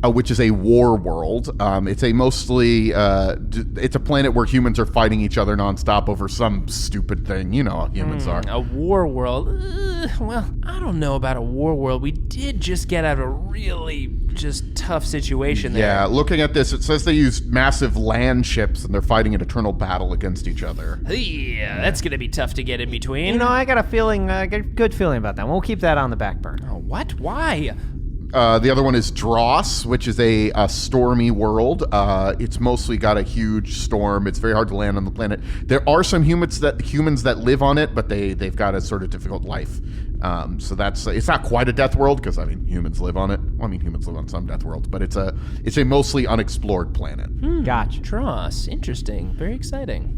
which is a war world. It's a mostly, it's a planet where humans are fighting each other nonstop over some stupid thing. You know how humans are. A war world. Well, I don't know about a war world. We did just get out of a really just tough situation there. Yeah, looking at this, it says they use massive land ships and they're fighting an eternal battle against each other. Yeah, that's gonna be tough to get in between. I got a good feeling about that. We'll keep that on the back burner. Oh, what? Why? The other one is Dross, which is a stormy world. It's mostly got a huge storm. It's very hard to land on the planet. There are some humans that live on it, but they've got a sort of difficult life. So it's not quite a death world because humans live on it. Well, humans live on some death worlds, but it's a mostly unexplored planet. Gotcha. Dross. Interesting. Very exciting.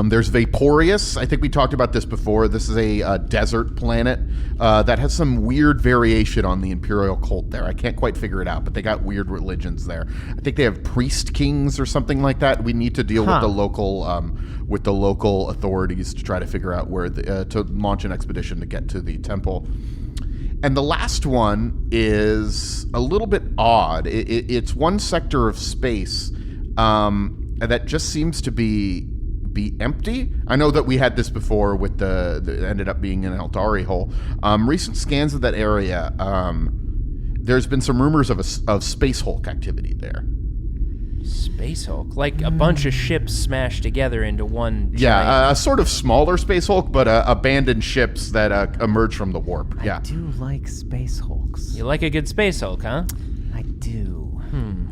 There's Vaporeus. I think we talked about this before. This is a desert planet that has some weird variation on the Imperial cult there. I can't quite figure it out, but they got weird religions there. I think they have priest kings or something like that. We need to deal with the local authorities to try to figure out where to launch an expedition to get to the temple. And the last one is a little bit odd. It's one sector of space that just seems to be empty. I know that we had this before with the ended up being an Eldari hole. Recent scans of that area, there's been some rumors of Space Hulk activity there. Space Hulk. Like a bunch of ships smashed together into one Yeah, a sort of smaller Space Hulk, but abandoned ships that emerge from the warp. Yeah. I do like Space Hulks. You like a good Space Hulk, huh? I do.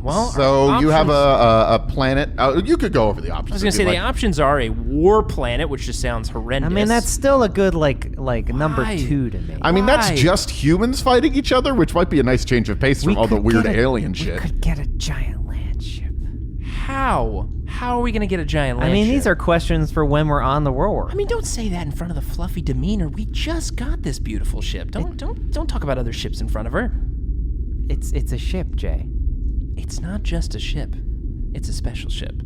Well, So you have a planet. You could go over the options. I was going to say the options are a war planet, which just sounds horrendous. I mean, that's still a good like number Why? 2 to me. I mean, that's Why? just humans fighting each other, which might be a nice change of pace from all the could weird get alien We shit. could get a giant land ship. How? How are we going to get a giant land I mean, ship? these are questions for when we're on the war. I mean, don't say that in front of the fluffy demeanor. We just got this beautiful ship. Don't talk about other ships in front of her. It's a ship, Jay. It's not just a ship. It's a special ship.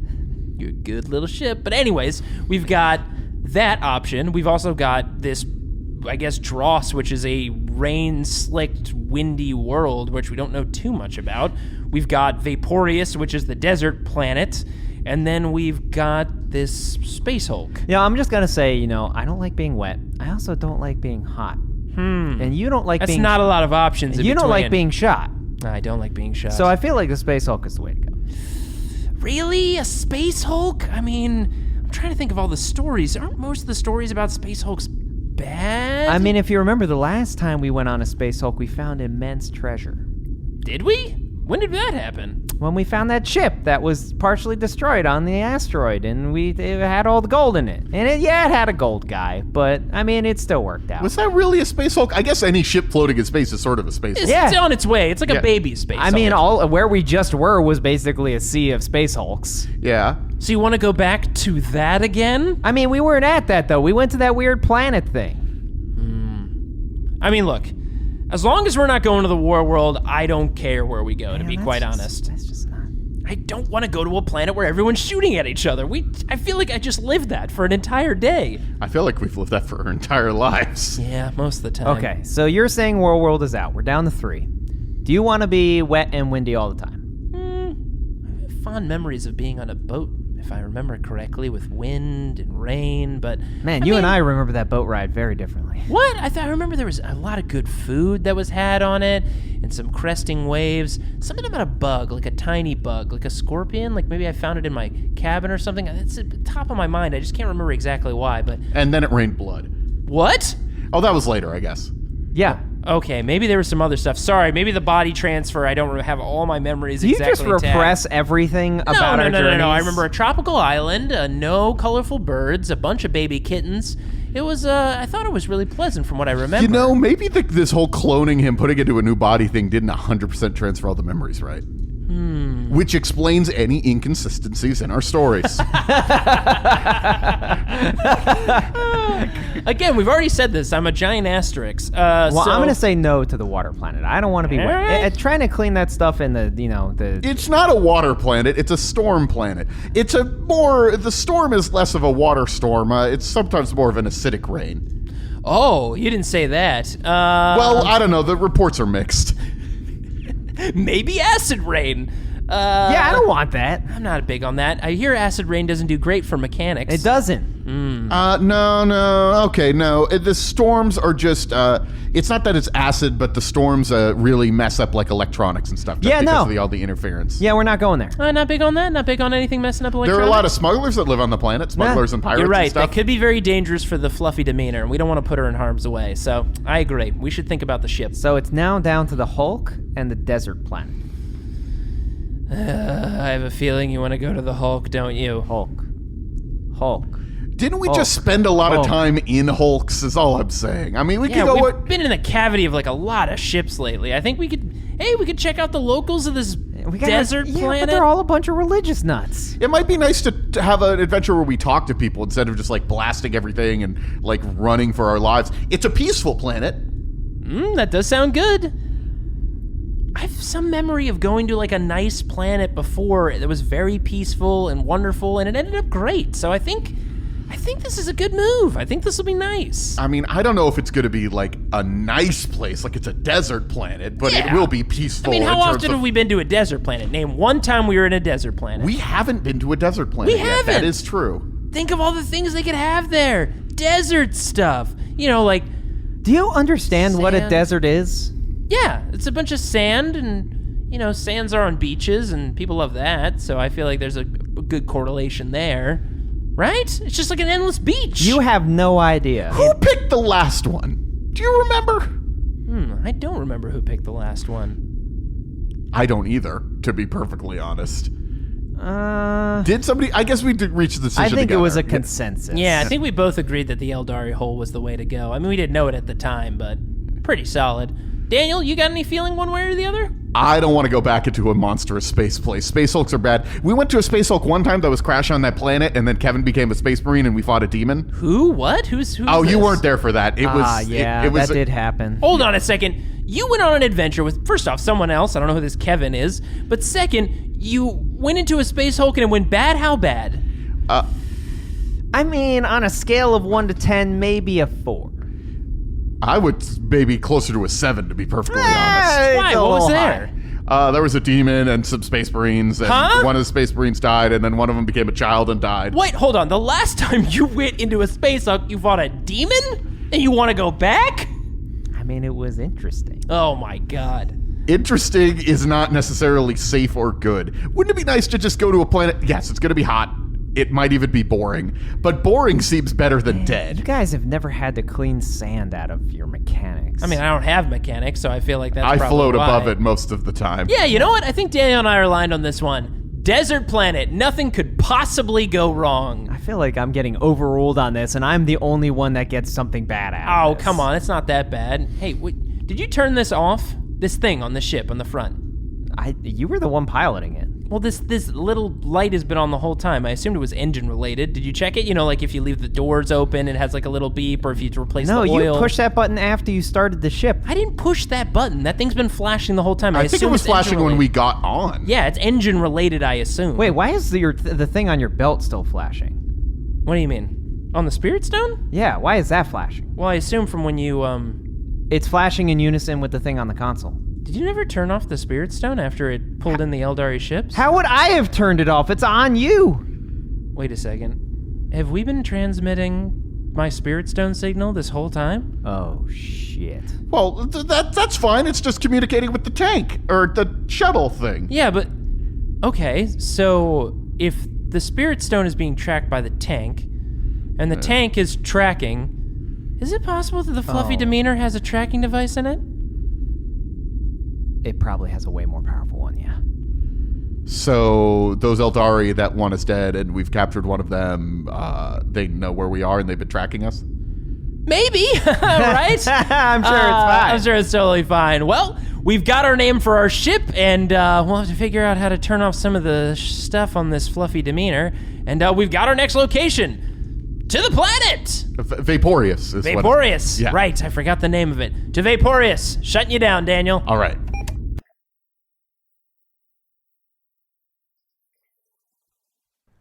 You're a good little ship. But anyways, we've got that option. We've also got this, I guess, Dross, which is a rain-slicked, windy world, which we don't know too much about. We've got Vaporius, which is the desert planet. And then we've got this Space Hulk. Yeah, I'm just gonna say, I don't like being wet. I also don't like being hot. And you don't like That's being... not a lot of options in You don't like between. being shot. I don't like being shot. So I feel like the Space Hulk is the way to go. Really? A Space Hulk? I mean, I'm trying to think of all the stories. Aren't most of the stories about Space Hulks bad? I mean, if you remember the last time we went on a Space Hulk, we found immense treasure. Did we? When did that happen? When we found that ship that was partially destroyed on the asteroid, and it had all the gold in it. And it had a gold guy, but, I mean, it still worked out. Was that really a Space Hulk? I guess any ship floating in space is sort of a Space Hulk. It's on its way. It's like a baby Space I mean, Hulk. where we just were was basically a sea of Space Hulks. Yeah. So you want to go back to that again? I mean, we weren't at that, though. We went to that weird planet thing. I mean, look, as long as we're not going to the war world, I don't care where we go, to be quite honest. That's just not... I don't want to go to a planet where everyone's shooting at each other. I feel like I just lived that for an entire day. I feel like we've lived that for our entire lives. Yeah, most of the time. Okay, so you're saying War World is out. We're down to 3. Do you want to be wet and windy all the time? I have fond memories of being on a boat, if I remember correctly, with wind and rain, but... Man, I you mean, and I remember that boat ride very differently. What? I remember there was a lot of good food that was had on it, and some cresting waves. Something about a bug, like a tiny bug, like a scorpion. Like maybe I found it in my cabin or something. It's at the top of my mind. I just can't remember exactly why, but... And then it rained blood. What? Oh, that was later, I guess. Yeah. Okay, maybe there was some other stuff. Sorry, maybe the body transfer. I don't have all my memories Do you exactly just intact. repress everything about our journeys? No. I remember a tropical island, no colorful birds, a bunch of baby kittens. It was, I thought it was really pleasant from what I remember. Maybe this whole cloning him, putting into a new body thing didn't 100% transfer all the memories, right? Which explains any inconsistencies in our stories. Again, we've already said this. I'm a giant asterisk. Well, I'm going to say no to the water planet. I don't want to be wet. right. Trying to clean that stuff in the. It's not a water planet, it's a storm planet. The storm is less of a water storm. It's sometimes more of an acidic rain. Oh, you didn't say that. Well, I don't know, the reports are mixed. Maybe acid rain. Yeah, I don't want that. I'm not big on that. I hear acid rain doesn't do great for mechanics. It doesn't. No. Okay, no. The storms are just, it's not that it's acid, but the storms really mess up like electronics and stuff. Yeah, because no. of all the interference. Yeah, we're not going there. Not big on that. Not big on anything messing up There electronics. are a lot of smugglers that live on the planet, smugglers and pirates You're right. and stuff. That could be very dangerous for the fluffy demeanor, and we don't want to put her in harm's way. So I agree. We should think about the ship. So it's now down to the Hulk and the desert planet. I have a feeling you want to go to the Hulk, don't you? Hulk. Didn't we just spend a lot of time in Hulks, is all I'm saying. I mean, we could go... We've been in the cavity of like a lot of ships lately. I think we could check out the locals of this desert But planet. they're all a bunch of religious nuts. It might be nice to have an adventure where we talk to people instead of just like blasting everything and like running for our lives. It's a peaceful planet. That does sound good. I have some memory of going to like a nice planet before that was very peaceful and wonderful, and it ended up great. So I think this is a good move. I think this will be nice. I mean, I don't know if it's going to be like a nice place, like it's a desert planet, but it will be peaceful. I mean, how in terms often of- have we been to a desert planet? Name one time we were in a desert planet. We haven't been to a desert planet We yet. haven't. That is true. Think of all the things they could have there. Desert stuff. Like... Do you understand what a Sand. desert is? Yeah, it's a bunch of sand, and, sands are on beaches, and people love that, so I feel like there's a good correlation there. Right? It's just like an endless beach. You have no idea. Who picked the last one? Do you remember? I don't remember who picked the last one. I don't either, to be perfectly honest. Did somebody? I guess we did reach the decision I think together. it was a consensus. Yeah, I think we both agreed that the Eldari hole was the way to go. I mean, we didn't know it at the time, but pretty solid. Daniel, you got any feeling one way or the other? I don't want to go back into a monstrous space place. Space Hulks are bad. We went to a Space Hulk one time that was crashing on that planet, and then Kevin became a Space Marine, and we fought a demon. Who? What? Who's Oh, you this? weren't there for that. It was. Yeah, it was that did happen. Hold on a second. You went on an adventure with, first off, someone else. I don't know who this Kevin is. But second, you went into a Space Hulk and it went bad? How bad? I mean, on a scale of 1 to 10, maybe a 4. I would maybe closer to a 7, to be perfectly honest. Why? What was there? There was a demon and some Space Marines, and one of the Space Marines died, and then one of them became a child and died. Wait, hold on. The last time you went into a Space Hulk, you fought a demon? And you want to go back? I mean, it was interesting. Oh my god. Interesting is not necessarily safe or good. Wouldn't it be nice to just go to a planet? Yes, it's going to be hot. It might even be boring. But boring seems better than You dead. guys have never had to clean sand out of your mechanics. I mean, I don't have mechanics, so I feel like that's I probably float why. above it most of the time. Yeah, you know what? I think Daniel and I are aligned on this one. Desert planet. Nothing could possibly go wrong. I feel like I'm getting overruled on this, and I'm the only one that gets something bad out Oh, of this. come on. It's not that bad. Hey, did you turn this off? This thing on the ship on the front? You were the one piloting it. Well, this little light has been on the whole time. I assumed it was engine related. Did you check it? You know, like if you leave the doors open, it has like a little beep, or if you replace No, the oil. you pushed that button after you started the ship. I didn't push that button. That thing's been flashing the whole time. I think it assume was it's engine flashing when related. we got on. Yeah, it's engine related, I assume. Wait, why is the thing on your belt still flashing? What do you mean? On the Spirit Stone? Yeah, why is that flashing? Well, I assume from when you, It's flashing in unison with the thing on the console. Did you never turn off the Spirit Stone after it pulled in the Eldari ships? How would I have turned it off? It's on you. Wait a second. Have we been transmitting my Spirit Stone signal this whole time? Oh, shit. Well, that's fine. It's just communicating with the tank, or the shuttle thing. Yeah, but... Okay, so if the Spirit Stone is being tracked by the tank, and the tank is tracking, is it possible that the fluffy demeanor has a tracking device in it? It probably has a way more powerful one, yeah. So those Eldari that want us dead, and we've captured one of them, they know where we are, and they've been tracking us? Maybe, right? I'm sure it's fine. I'm sure it's totally fine. Well, we've got our name for our ship, and we'll have to figure out how to turn off some of the stuff on this fluffy demeanor. And we've got our next location. To the planet! Vaporius is what Vaporius. Yeah. Right, I forgot the name of it. To Vaporius. Shutting you down, Daniel. All right.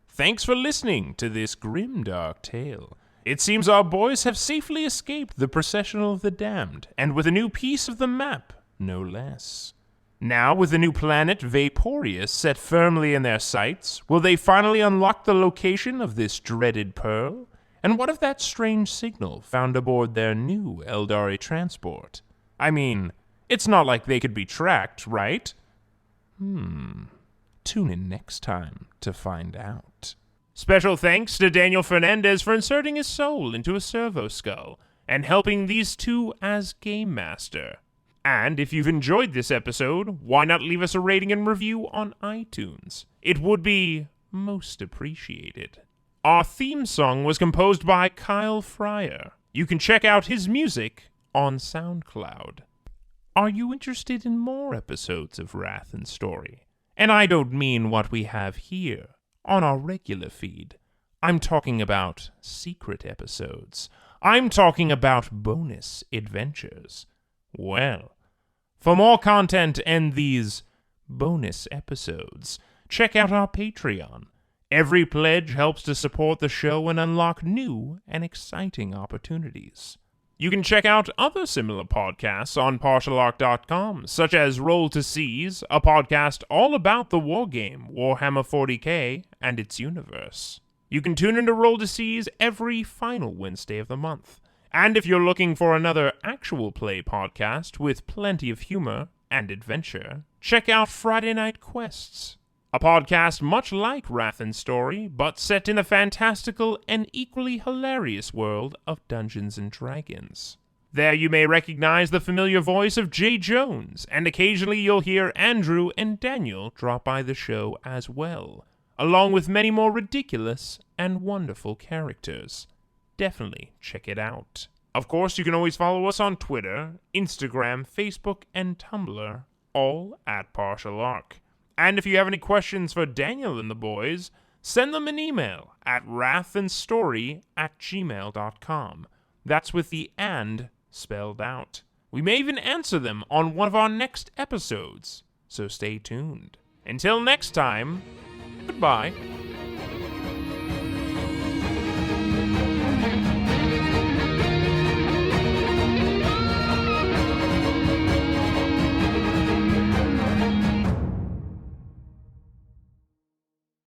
Thanks for listening to this grimdark tale. It seems our boys have safely escaped the processional of the damned, and with a new piece of the map, no less. Now, with the new planet Vaporius set firmly in their sights, will they finally unlock the location of this dreaded pearl? And what of that strange signal found aboard their new Eldari transport? I mean, it's not like they could be tracked, right? Tune in next time to find out. Special thanks to Daniel Fernandez for inserting his soul into a servo skull and helping these two as Game Master. And if you've enjoyed this episode, why not leave us a rating and review on iTunes? It would be most appreciated. Our theme song was composed by Kyle Fryer. You can check out his music on SoundCloud. Are you interested in more episodes of Wrath and Story? And I don't mean what we have here on our regular feed. I'm talking about secret episodes. I'm talking about bonus adventures. Well, for more content and these bonus episodes, check out our Patreon. Every pledge helps to support the show and unlock new and exciting opportunities. You can check out other similar podcasts on partialarc.com, such as Roll to Seize, a podcast all about the wargame Warhammer 40k and its universe. You can tune into Roll to Seize every final Wednesday of the month. And if you're looking for another actual play podcast with plenty of humor and adventure, check out Friday Night Quests, a podcast much like Wrath and Story, but set in the fantastical and equally hilarious world of Dungeons & Dragons. There you may recognize the familiar voice of Jay Jones, and occasionally you'll hear Andrew and Daniel drop by the show as well, along with many more ridiculous and wonderful characters. Definitely check it out. Of course, you can always follow us on Twitter, Instagram, Facebook, and Tumblr, all at Partial Arc. And if you have any questions for Daniel and the boys, send them an email at wrathandstory@gmail.com. That's with the "and" spelled out. We may even answer them on one of our next episodes, so stay tuned. Until next time, goodbye.